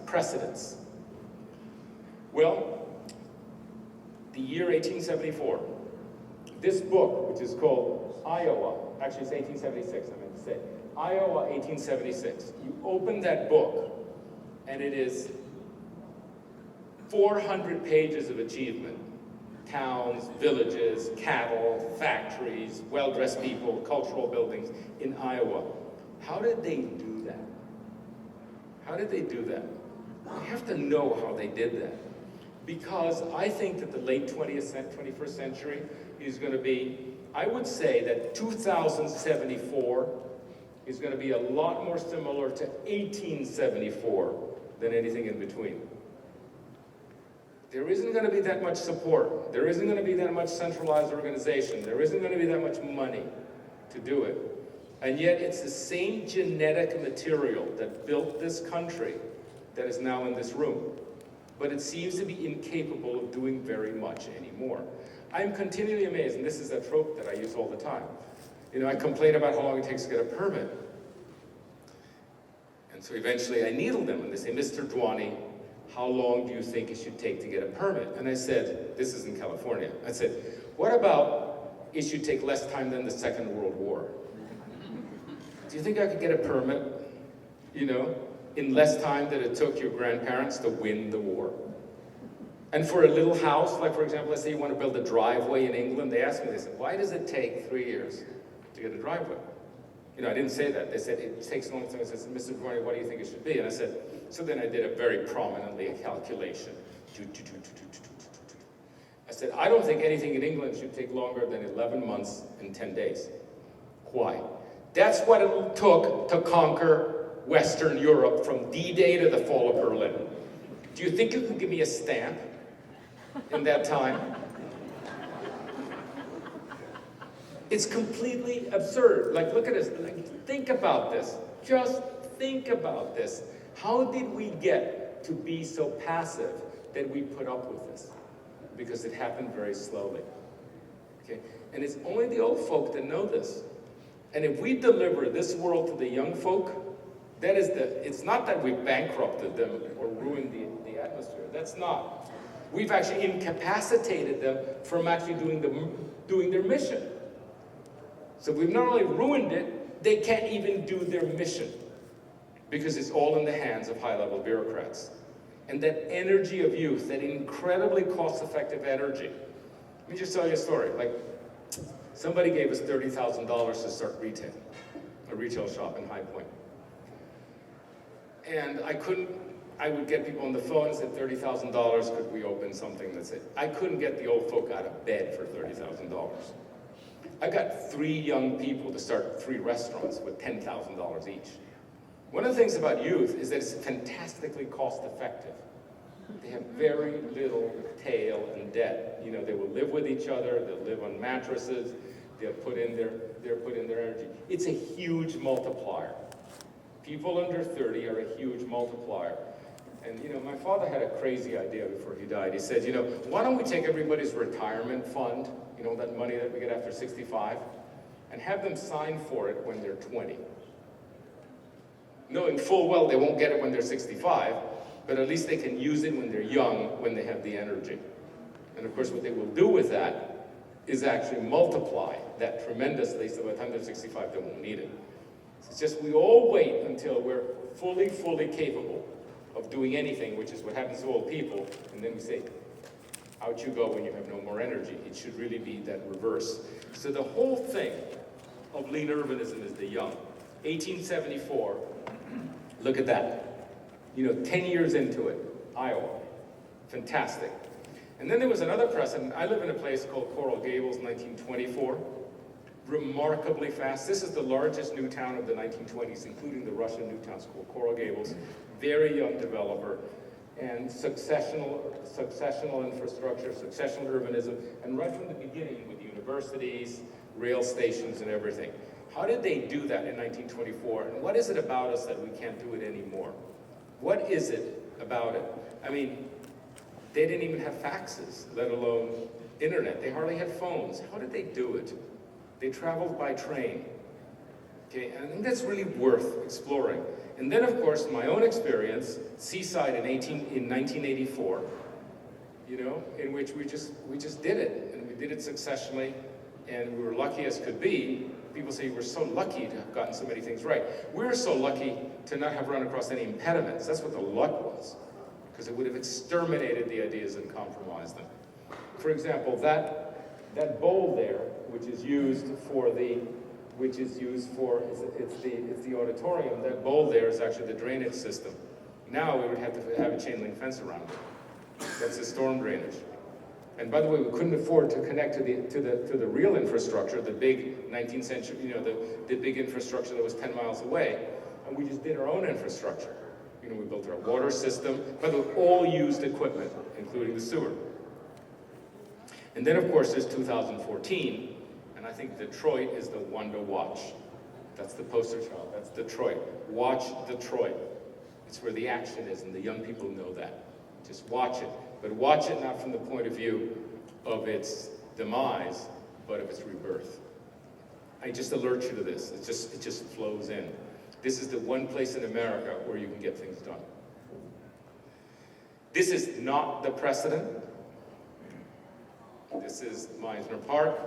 precedents? Well, the year 1874, this book, which is called Iowa, actually it's 1876, I meant to say, Iowa 1876. You open that book, and it is 400 pages of achievement. Towns, villages, cattle, factories, well-dressed people, cultural buildings in Iowa. How did they do that? How did they do that? You have to know how they did that. Because I think that the late 21st century is going to be, I would say that 2074 is going to be a lot more similar to 1874 than anything in between. There isn't going to be that much support. There isn't going to be that much centralized organization. There isn't going to be that much money to do it. And yet it's the same genetic material that built this country that is now in this room. But it seems to be incapable of doing very much anymore. I'm continually amazed, and this is a trope that I use all the time. You know, I complain about how long it takes to get a permit. And so eventually I needle them, and they say, Mr. Duany, how long do you think it should take to get a permit? And I said, this is in California. I said, what about it should take less time than the Second World War? Do you think I could get a permit, you know, in less time than it took your grandparents to win the war? And for a little house, like for example, let's say you want to build a driveway in England, they asked me, they said, why does it take 3 years to get a driveway? You know, I didn't say that. They said, it takes a long time. I said, Mr. Duany, what do you think it should be? And I said, so then I did a very prominently a calculation. I said, I don't think anything in England should take longer than 11 months and 10 days. Why? That's what it took to conquer Western Europe from D-Day to the fall of Berlin. Do you think you can give me a stamp in that time? It's completely absurd. Like, look at this. Like, think about this. Just think about this. How did we get to be so passive that we put up with this? Because it happened very slowly. Okay? And it's only the old folk that know this. And if we deliver this world to the young folk, that is it's not that we've bankrupted them or ruined the atmosphere. That's not. We've actually incapacitated them from actually doing their mission. So we've not only ruined it, they can't even do their mission because it's all in the hands of high-level bureaucrats. And that energy of youth, that incredibly cost-effective energy. Let me just tell you a story. Like, somebody gave us $30,000 to start a retail shop in High Point. And I would get people on the phone and said, $30,000, could we open something? That's it. I couldn't get the old folk out of bed for $30,000. I got 3 young people to start 3 restaurants with $10,000 each. One of the things about youth is that it's fantastically cost-effective. They have very little tail and debt. You know, they will live with each other, they'll live on mattresses, they'll put in their energy. It's a huge multiplier. People under 30 are a huge multiplier. And you know, my father had a crazy idea before he died. He said, you know, why don't we take everybody's retirement fund, you know, that money that we get after 65, and have them sign for it when they're 20. Knowing full well they won't get it when they're 65, but at least they can use it when they're young, when they have the energy. And of course, what they will do with that is actually multiply that tremendously, so by the time they're 65, they won't need it. It's just we all wait until we're fully capable of doing anything, which is what happens to old people, and then we say, out you go when you have no more energy. It should really be that reverse. So the whole thing of lean urbanism is the young. 1874, look at that. 10 years into it, Iowa. Fantastic. And then there was another precedent. I live in a place called Coral Gables, 1924. Remarkably fast. This is the largest new town of the 1920s, including the Russian new town school, Coral Gables. Very young developer. And successional infrastructure, successional urbanism, and right from the beginning with universities, rail stations, and everything. How did they do that in 1924? And what is it about us that we can't do it anymore? What is it about it? I mean, they didn't even have faxes, let alone internet. They hardly had phones. How did they do it? They traveled by train. Okay, and I think that's really worth exploring. And then, of course, my own experience, Seaside in 1984, in which we just did it, and we did it successfully, and we were lucky as could be. People say we're so lucky to have gotten so many things right. We're so lucky to not have run across any impediments. That's what the luck was, because it would have exterminated the ideas and compromised them. For example, that bowl there, which is used for it's the auditorium. That bowl there is actually the drainage system. Now we would have to have a chain link fence around it. That's the storm drainage. And by the way, we couldn't afford to connect to the real infrastructure, the big 19th century, the big infrastructure that was 10 miles away, and we just did our own infrastructure. We built our water system, by the way, all used equipment, including the sewer. And then, of course, there's 2014, and I think Detroit is the one to watch. That's the poster child. That's Detroit. Watch Detroit. It's where the action is, and the young people know that. Just watch it. But watch it not from the point of view of its demise, but of its rebirth. I just alert you to this. It just flows in. This is the one place in America where you can get things done. This is not the precedent. This is Meisner Park,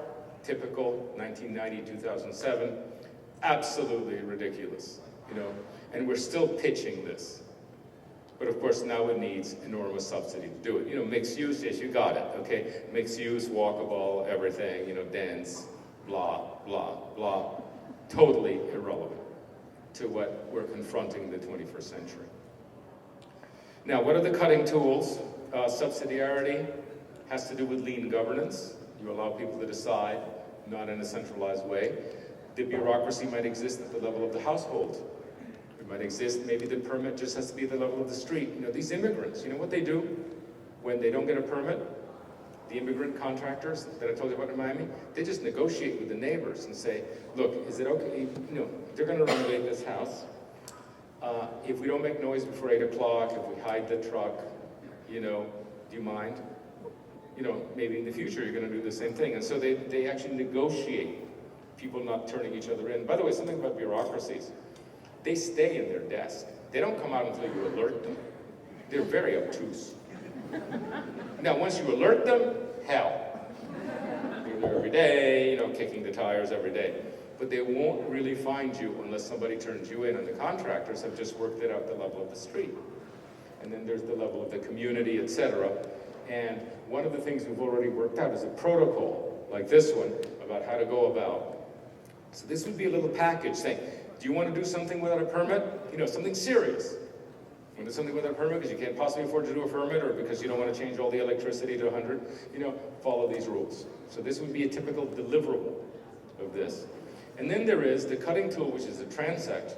typical 1990-2007. Absolutely ridiculous, and we're still pitching this. But of course, now it needs enormous subsidy to do it. Mixed use, yes, you got it, okay? Mixed use, walkable, everything, dense, blah, blah, blah. Totally irrelevant to what we're confronting in the 21st century. Now, what are the cutting tools? Subsidiarity has to do with lean governance. You allow people to decide, not in a centralized way. The bureaucracy might exist at the level of the household. It might exist, maybe the permit just has to be at the level of the street. These immigrants, what they do when they don't get a permit? The immigrant contractors that I told you about in Miami, they just negotiate with the neighbors and say, look, is it okay, they're gonna renovate this house. If we don't make noise before 8 o'clock, if we hide the truck, do you mind? Maybe in the future you're gonna do the same thing. And so they actually negotiate people not turning each other in. By the way, something about bureaucracies. They stay in their desk. They don't come out until you alert them. They're very obtuse. Now, once you alert them, hell. They're there every day, kicking the tires every day. But they won't really find you unless somebody turns you in, and the contractors have just worked it out at the level of the street. And then there's the level of the community, etc. And one of the things we've already worked out is a protocol, like this one, about how to go about. So this would be a little package saying, do you want to do something without a permit? Something serious. You want to do something without a permit because you can't possibly afford to do a permit, or because you don't want to change all the electricity to 100, follow these rules. So this would be a typical deliverable of this. And then there is the cutting tool, which is the transect,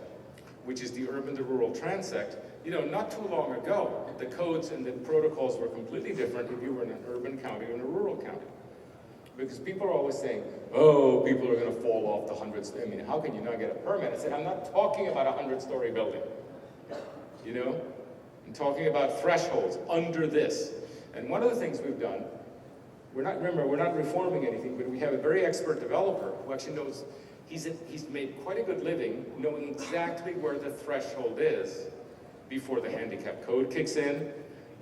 which is the urban to rural transect. Not too long ago, the codes and the protocols were completely different if you were in an urban county or in a rural county. Because people are always saying, oh, people are going to fall off the 100th. I mean, how can you not get a permit? I said, I'm not talking about a 100-story building. I'm talking about thresholds under this. And one of the things we've done, we're not reforming anything, but we have a very expert developer who actually knows, he's made quite a good living knowing exactly where the threshold is before the handicap code kicks in,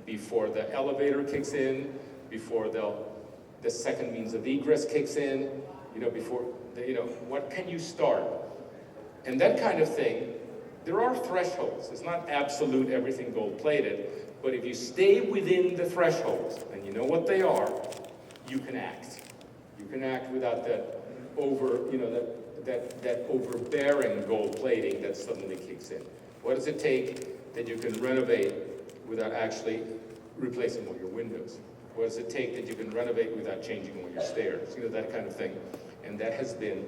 before the elevator kicks in, before the second means of egress kicks in, before, what can you start? And that kind of thing, there are thresholds. It's not absolute everything gold-plated, but if you stay within the thresholds, and you know what they are, you can act. You can act without that that overbearing gold plating that suddenly kicks in? What does it take that you can renovate without actually replacing all your windows? What does it take that you can renovate without changing all your stairs? You know, that kind of thing. And that has been,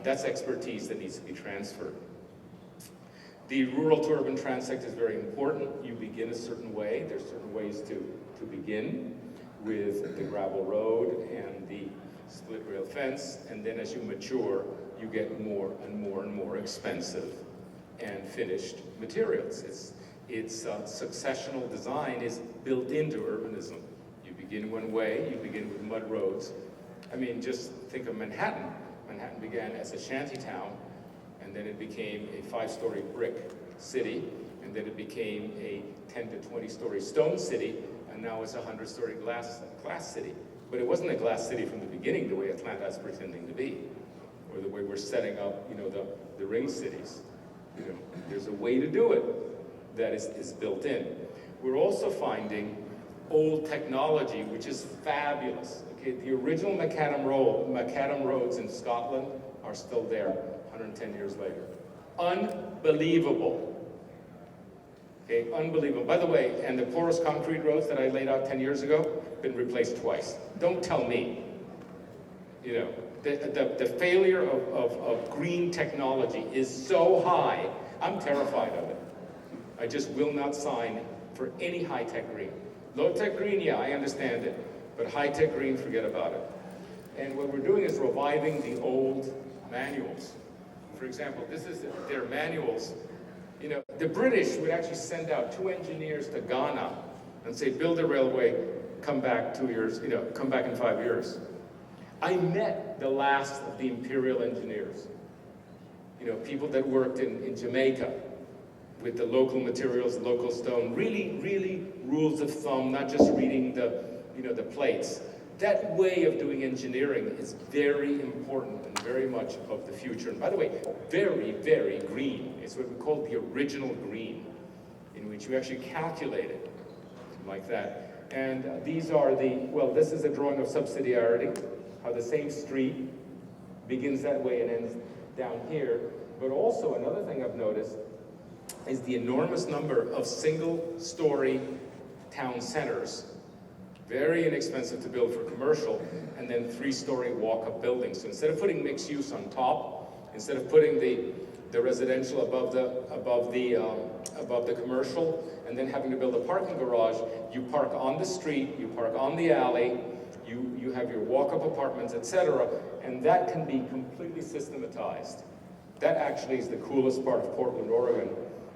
that's expertise that needs to be transferred. The rural to urban transect is very important. You begin a certain way. There's certain ways to begin with the gravel road and the split rail fence, and then as you mature, you get more and more and more expensive and finished materials. It's successional design is built into urbanism. You begin one way, you begin with mud roads. I mean, just think of Manhattan. Manhattan began as a shanty town, and then it became a 5-story brick city, and then it became a 10 to 20-story stone city, and now it's a 100-story glass city. But it wasn't a glass city from the beginning, the way Atlanta is pretending to be, or the way we're setting up, you know, the ring cities. You know, there's a way to do it that is built in. We're also finding old technology, which is fabulous. Okay, the original macadam roads in Scotland are still there 110 years later. Unbelievable. Okay, unbelievable. By the way, and the porous concrete roads that I laid out 10 years ago, been replaced twice. Don't tell me. You know, the failure of green technology is so high, I'm terrified of it. I just will not sign for any high-tech green. Low-tech green, yeah, I understand it, but high-tech green, forget about it. And what we're doing is reviving the old manuals. For example, this is their manuals. You know, the British would actually send out 2 engineers to Ghana and say, build a railway, come back 2 years, you know, come back in 5 years. I met the last of the imperial engineers. You know, people that worked in Jamaica with the local materials, local stone, really rules of thumb, not just reading the, you know, the plates. That way of doing engineering is very important and very much of the future. And by the way, very, very green. It's what we call the original green, in which you actually calculate it like that. And these are well, this is a drawing of subsidiarity, how the same street begins that way and ends down here. But also another thing I've noticed is the enormous number of single-story town centers. Very inexpensive to build for commercial, and then 3-story walk-up buildings. So instead of putting mixed use on top, instead of putting the residential above the commercial, and then having to build a parking garage, you park on the street, you park on the alley, you have your walk-up apartments, etc., and that can be completely systematized. That actually is the coolest part of Portland, Oregon,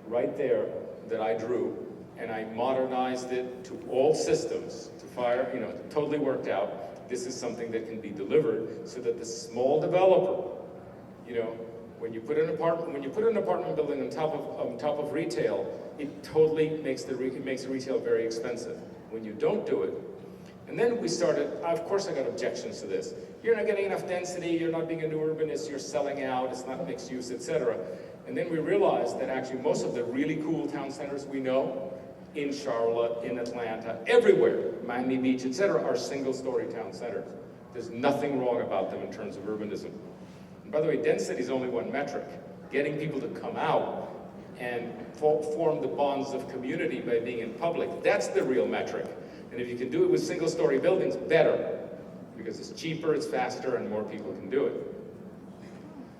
right there, that I drew. And I modernized it to all systems, to fire, you know, totally worked out. This is something that can be delivered so that the small developer, you know, when you put an apartment building on top of retail, it totally makes the retail very expensive. When you don't do it, and then we started, of course I got objections to this. You're not getting enough density, you're not being an urbanist, you're selling out, it's not mixed use, etc. And then we realized that actually most of the really cool town centers we know, in Charlotte, in Atlanta, everywhere, Miami Beach, etc., are single-story town centers. There's nothing wrong about them in terms of urbanism. And by the way, density is only one metric. Getting people to come out and form the bonds of community by being in public, that's the real metric. And if you can do it with single-story buildings, better, because it's cheaper, it's faster, and more people can do it.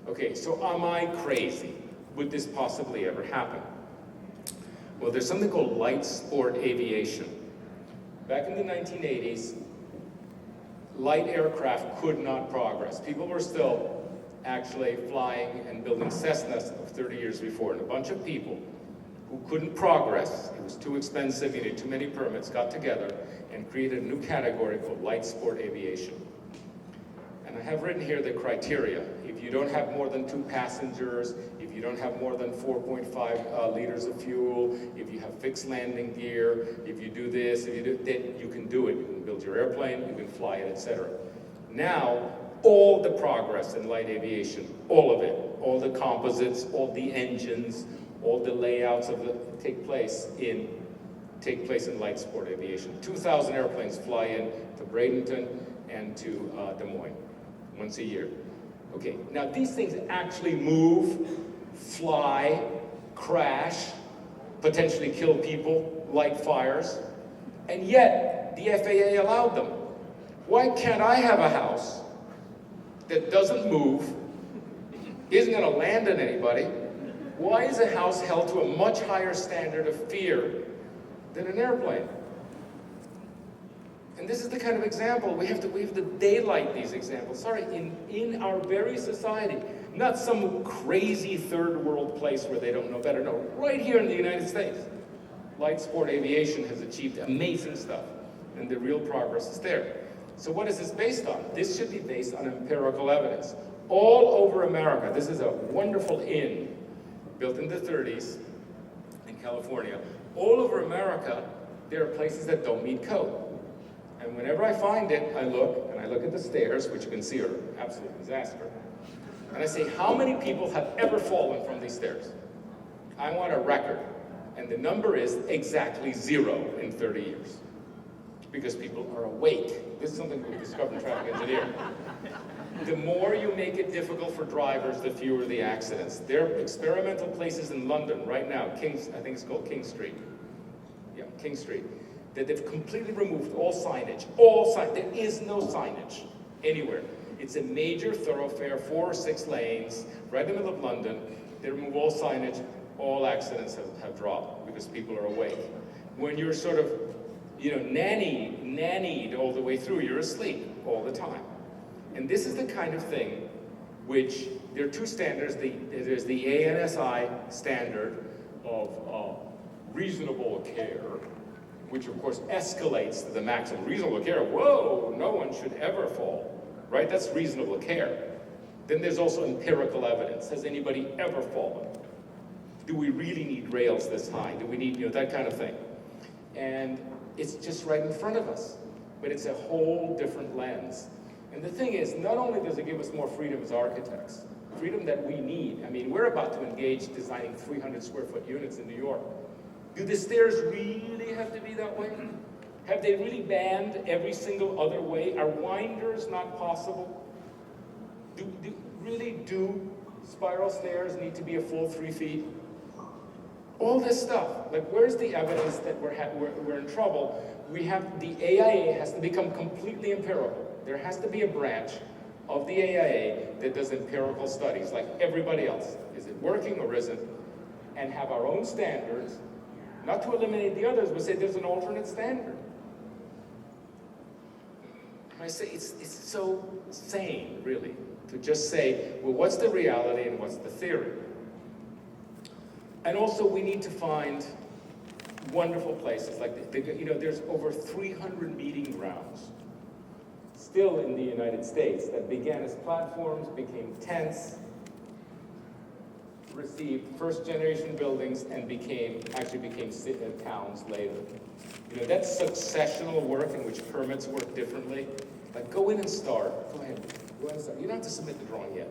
Okay, so am I crazy? Would this possibly ever happen? Well, there's something called light sport aviation. Back in the 1980s, light aircraft could not progress. People were still actually flying and building Cessnas of 30 years before, and a bunch of people who couldn't progress, it was too expensive, you needed too many permits, got together and created a new category called light sport aviation. And I have written here the criteria. If you don't have more than 2 passengers, if you don't have more than 4.5 liters of fuel, if you have fixed landing gear, if you do this, if you do, then you can do it. You can build your airplane, you can fly it, etc. Now, all the progress in light aviation, all of it, all the composites, all the engines, all the layouts of take place in light sport aviation. 2,000 airplanes fly in to Bradenton and to Des Moines once a year. Okay, now these things actually move, fly, crash, potentially kill people, light fires, and yet the FAA allowed them. Why can't I have a house that doesn't move, isn't going to land on anybody? Why is a house held to a much higher standard of fear than an airplane? And this is the kind of example, we have to daylight these examples, in our very society. Not some crazy third world place where they don't know better, no, right here in the United States. Light sport aviation has achieved amazing stuff, and the real progress is there. So what is this based on? This should be based on empirical evidence. All over America, this is a wonderful inn, built in the 30s in California. All over America, there are places that don't meet code. And whenever I find it, I look at the stairs, which you can see are an absolute disaster. And I say, how many people have ever fallen from these stairs? I want a record. And the number is exactly 0 in 30 years. Because people are awake. This is something we've discovered in traffic engineering. The more you make it difficult for drivers, the fewer the accidents. There are experimental places in London right now, I think it's called King Street. Yeah, King Street. That they've completely removed all signage. There is no signage anywhere. It's a major thoroughfare, 4 or 6 lanes, right in the middle of London. They remove all signage, all accidents have dropped because people are awake. When you're sort of, nannied all the way through, you're asleep all the time. And this is the kind of thing which, there are 2 standards. There's the AIA-NC standard of reasonable care, which of course escalates to the maximum. Reasonable care, whoa, no one should ever fall, right? That's reasonable care. Then there's also empirical evidence. Has anybody ever fallen? Do we really need rails this high? Do we need, that kind of thing? And it's just right in front of us, but it's a whole different lens. And the thing is, not only does it give us more freedom as architects, freedom that we need. I mean, we're about to engage designing 300 square foot units in New York. Do the stairs really have to be that way? Have they really banned every single other way? Are winders not possible? Do spiral stairs need to be a full 3 feet? All this stuff, like where's the evidence that we're in trouble? The AIA has to become completely empirical. There has to be a branch of the AIA that does empirical studies like everybody else. Is it working or isn't? And have our own standards. Not to eliminate the others, but say there's an alternate standard. I say it's so sane, really, to just say, well, what's the reality and what's the theory? And also, we need to find wonderful places. Like, there's over 300 meeting grounds still in the United States that began as platforms, became tents, received first-generation buildings, and became towns later. That's successional work in which permits work differently. Like, go in and start. Go ahead and start. You don't have to submit the drawing yet.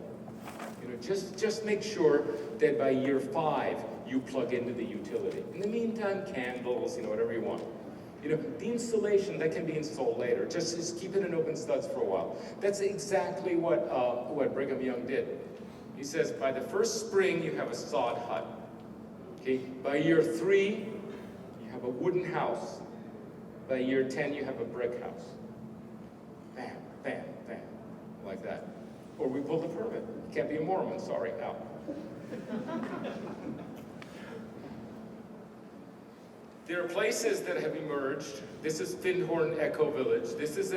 Just make sure that by year 5 you plug into the utility. In the meantime, candles, whatever you want. The installation that can be installed later. Just keep it in open studs for a while. That's exactly what Brigham Young did. He says, by the first spring, you have a sod hut. Okay? By year 3, you have a wooden house. By year 10, you have a brick house. Bam, bam, bam, like that. Or we pull the permit. You can't be a Mormon, sorry, out. There are places that have emerged. This is Horn Ecovillage. This is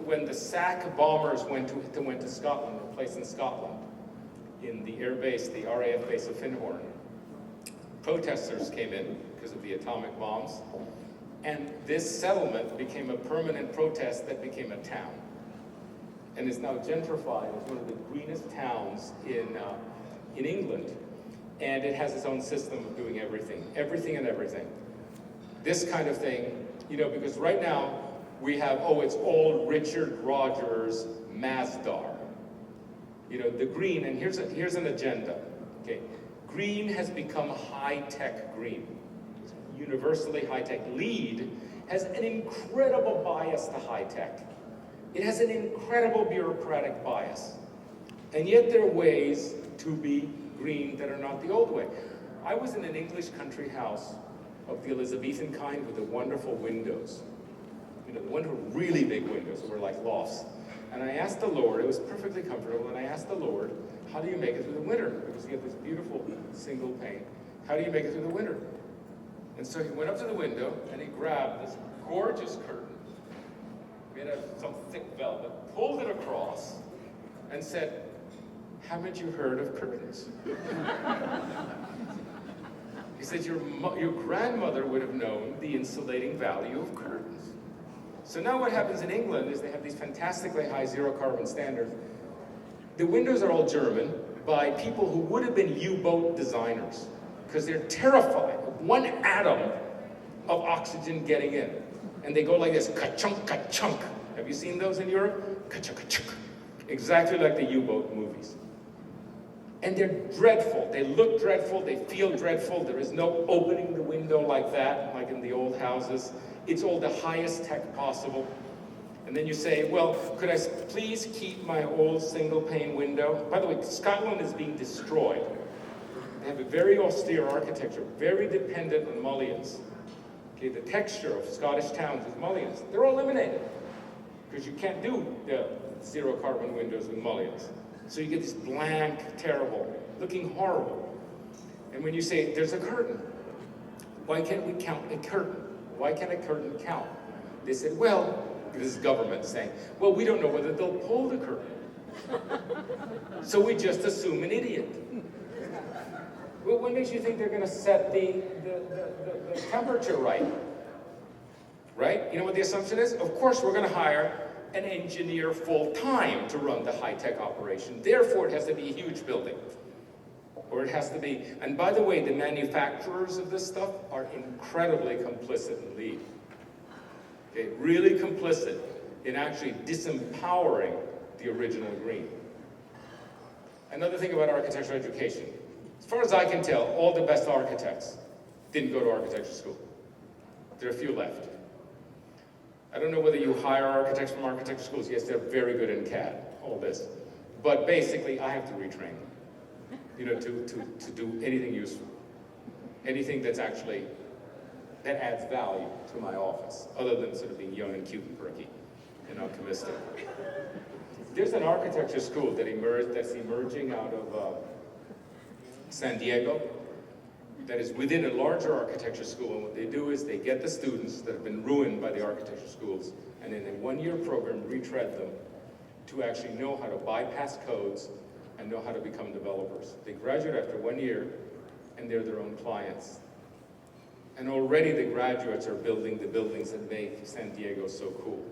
when the SAC bombers went to Scotland, a place in Scotland, in the air base, the RAF base of Findhorn. Protesters came in because of the atomic bombs. And this settlement became a permanent protest that became a town. And is now gentrified as one of the greenest towns in England. And it has its own system of doing everything and everything. This kind of thing, because right now we have, it's all Richard Rogers Masdar. The green, and here's an agenda, okay? Green has become high-tech green. It's universally high-tech. LEED has an incredible bias to high-tech. It has an incredible bureaucratic bias. And yet there are ways to be green that are not the old way. I was in an English country house of the Elizabethan kind with the wonderful windows. You know, the wonderful, really big windows that were like lofts. And I asked the Lord, it was perfectly comfortable, and I asked the Lord, how do you make it through the winter? Because you have this beautiful single pane. How do you make it through the winter? And so he went up to the window, and he grabbed this gorgeous curtain, made out of some thick velvet, pulled it across, and said, haven't you heard of curtains? He said, your grandmother would have known the insulating value of curtains. So now what happens in England is they have these fantastically high zero carbon standards. The windows are all German by people who would have been U-boat designers because they're terrified of one atom of oxygen getting in. And they go like this, ka-chunk, ka-chunk. Have you seen those in Europe? Ka-chunk, ka-chunk. Exactly like the U-boat movies. And they're dreadful. They look dreadful. They feel dreadful. There is no opening the window like that, like in the old houses. It's all the highest tech possible. And then you say, well, could I please keep my old single pane window? By the way, Scotland is being destroyed. They have a very austere architecture, very dependent on mullions. Okay, the texture of Scottish towns is mullions. They're all eliminated because you can't do the zero carbon windows with mullions. So you get this blank, terrible, looking horrible. And when you say, there's a curtain, why can't we count a curtain? Why can't a curtain count? They said, well, this is government saying, well, we don't know whether they'll pull the curtain. So we just assume an idiot. Well, what makes you think they're going to set the temperature right? Right? You know what the assumption is? Of course, we're going to hire an engineer full-time to run the high-tech operation. Therefore, it has to be a huge building. Or it has to be, and by the way, the manufacturers of this stuff are incredibly complicit in lead. Okay, really complicit in actually disempowering the original green. Another thing about architectural education. As far as I can tell, all the best architects didn't go to architecture school. There are a few left. I don't know whether you hire architects from architecture schools. Yes, they're very good in CAD, all this. But basically, I have to retrain them, you know, to do anything useful. Anything that's actually, that adds value to my office, other than sort of being young and cute and perky and optimistic. There's an architecture school that's emerging out of San Diego that is within a larger architecture school, and what they do is they get the students that have been ruined by the architecture schools, and in a one-year program retread them to actually know how to bypass codes and know how to become developers. They graduate after 1 year, and they're their own clients. And already the graduates are building the buildings that make San Diego so cool.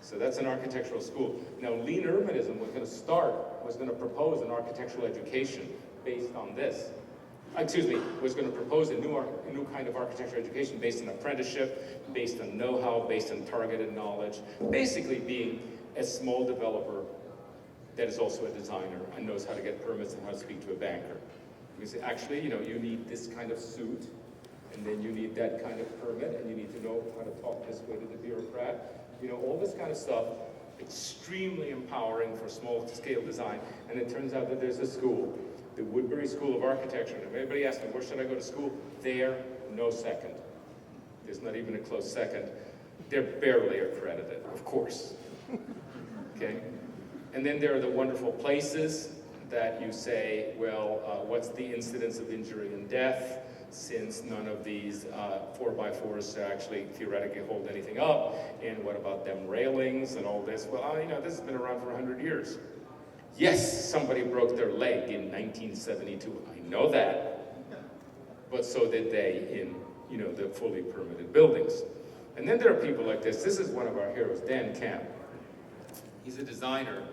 So that's an architectural school. Now, lean urbanism was going to propose an architectural education based on this. Was going to propose a new kind of architectural education based on apprenticeship, based on know-how, based on targeted knowledge, basically being a small developer that is also a designer and knows how to get permits and how to speak to a banker. Because actually, you know, you need this kind of suit, and then you need that kind of permit, and you need to know how to talk this way to the bureaucrat. You know, all this kind of stuff, extremely empowering for small-scale design. And it turns out that there's a school, the Woodbury School of Architecture. And if anybody asks me, where should I go to school? There, no second. There's not even a close second. They're barely accredited, of course. Okay? And then there are the wonderful places that you say, well, what's the incidence of injury and death, since none of these 4x4s actually theoretically hold anything up, and what about them railings and all this? Well, you know, this has been around for 100 years. Yes, somebody broke their leg in 1972, I know that, but so did they in, you know, the fully permitted buildings. And then there are people like this. This is one of our heroes, Dan Camp. He's a designer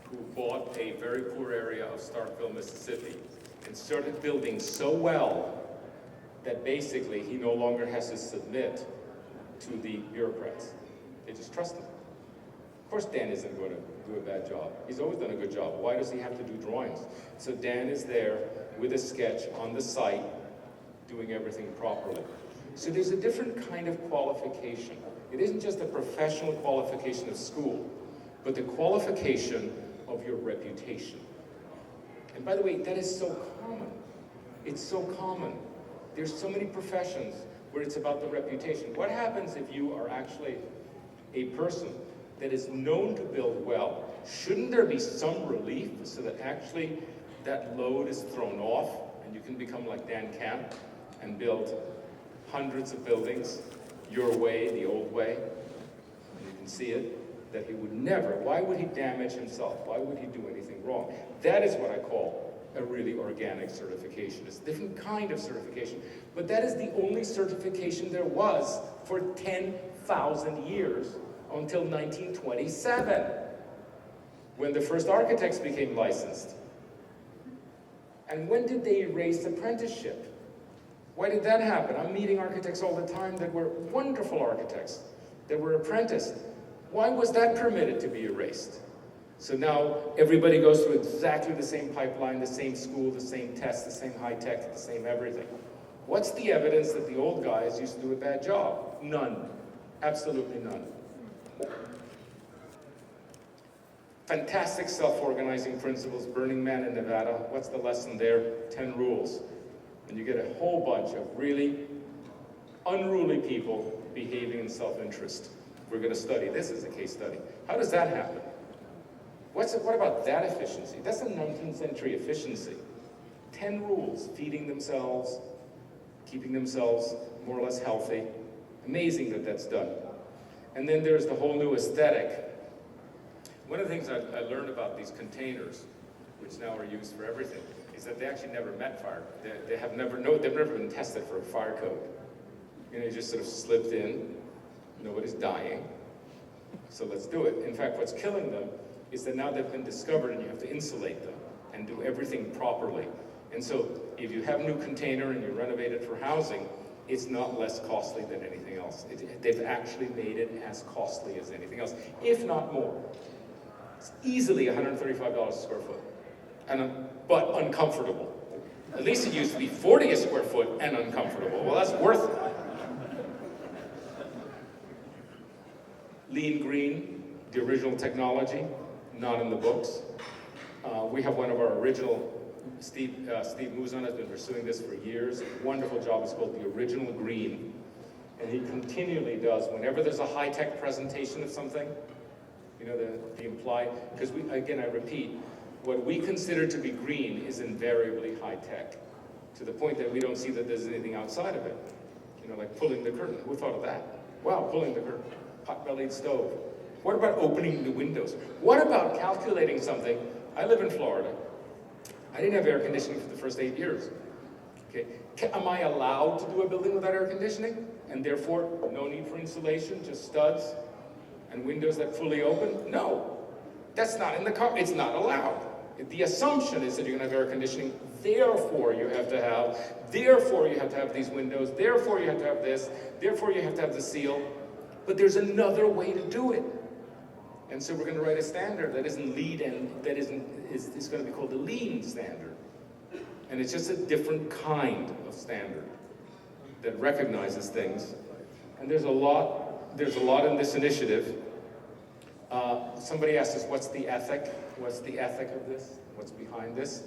who bought a very poor area of Starkville, Mississippi, and started building so well that basically he no longer has to submit to the bureaucrats. They just trust him. Of course Dan isn't going to do a bad job. He's always done a good job. Why does he have to do drawings? So Dan is there with a sketch on the site, doing everything properly. So there's a different kind of qualification. It isn't just a professional qualification of school, but the qualification of your reputation. And by the way, that is so common. It's so common. There's so many professions where it's about the reputation. What happens if you are actually a person that is known to build well? Shouldn't there be some relief so that actually that load is thrown off and you can become like Dan Camp and build hundreds of buildings your way, the old way? And you can see it, that he would never, why would he damage himself? Why would he do anything wrong? That is what I call a really organic certification. It's a different kind of certification, but that is the only certification there was for 10,000 years until 1927, when the first architects became licensed. And when did they erase apprenticeship? Why did that happen? I'm meeting architects all the time that were wonderful architects, that were apprenticed. Why was that permitted to be erased? So now everybody goes through exactly the same pipeline, the same school, the same test, the same high tech, the same everything. What's the evidence that the old guys used to do a bad job? None. Absolutely none. Fantastic self-organizing principles, Burning Man in Nevada. What's the lesson there? 10 rules. And you get a whole bunch of really unruly people behaving in self-interest. We're going to study this as a case study. How does that happen? What about that efficiency? That's a 19th century efficiency. 10 rules, feeding themselves, keeping themselves more or less healthy. Amazing that that's done. And then there's the whole new aesthetic. One of the things I learned about these containers, which now are used for everything, is that they actually never met fire. They've never been tested for a fire code. You know, you just sort of slipped in, nobody's dying, so let's do it. In fact, what's killing them is that now they've been discovered and you have to insulate them and do everything properly. And so if you have a new container and you renovate it for housing, it's not less costly than anything else. They've actually made it as costly as anything else, if not more. It's easily $135 a square foot, but uncomfortable. At least it used to be $40 a square foot and uncomfortable. Well, that's worth it. Lean green, the original technology, not in the books. We have one of our original, Steve Muzan has been pursuing this for years. Wonderful job. It's called the original green. And he continually does, whenever there's a high-tech presentation of something, you know, the implied, because I repeat, what we consider to be green is invariably high-tech, to the point that we don't see that there's anything outside of it. You know, like pulling the curtain. Who thought of that? Wow, pulling the curtain. Pot-bellied stove. What about opening the windows? What about calculating something? I live in Florida. I didn't have air conditioning for the first 8 years. Okay, am I allowed to do a building without air conditioning? And therefore, no need for insulation, just studs and windows that fully open? No, that's not in the car. It's not allowed. The assumption is that you're going to have air conditioning. Therefore, you have to have. Therefore, you have to have these windows. Therefore, you have to have this. Therefore, you have to have the seal. But there's another way to do it. And so we're going to write a standard that isn't LEED and that is going to be called the lean standard. And it's just a different kind of standard that recognizes things. And there's a lot in this initiative. Somebody asked us, what's the ethic? What's the ethic of this? What's behind this?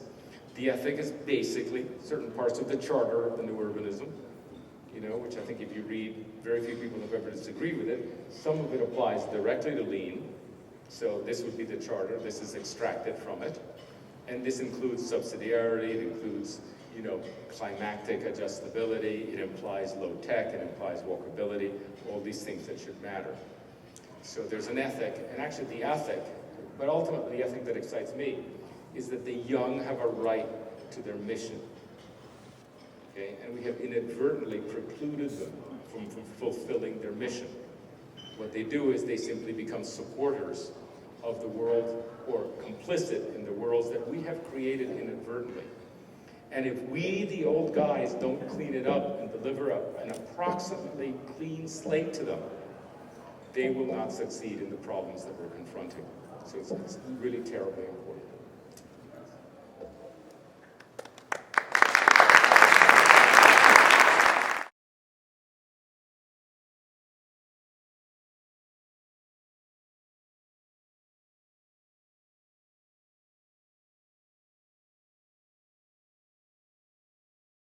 The ethic is basically certain parts of the charter of the new urbanism, you know, which I think if you read, very few people have ever disagreed with it. Some of it applies directly to lean. So this would be the charter. This is extracted from it. And this includes subsidiarity. It includes, you know, climactic adjustability. It implies low tech. It implies walkability. All these things that should matter. So there's an ethic. And actually the ethic, but ultimately the ethic that excites me, is that the young have a right to their mission. Okay? And we have inadvertently precluded them from fulfilling their mission. What they do is they simply become supporters of the world, or complicit in the worlds that we have created inadvertently. And if we, the old guys, don't clean it up and deliver an approximately clean slate to them, they will not succeed in the problems that we're confronting. So it's really terribly important.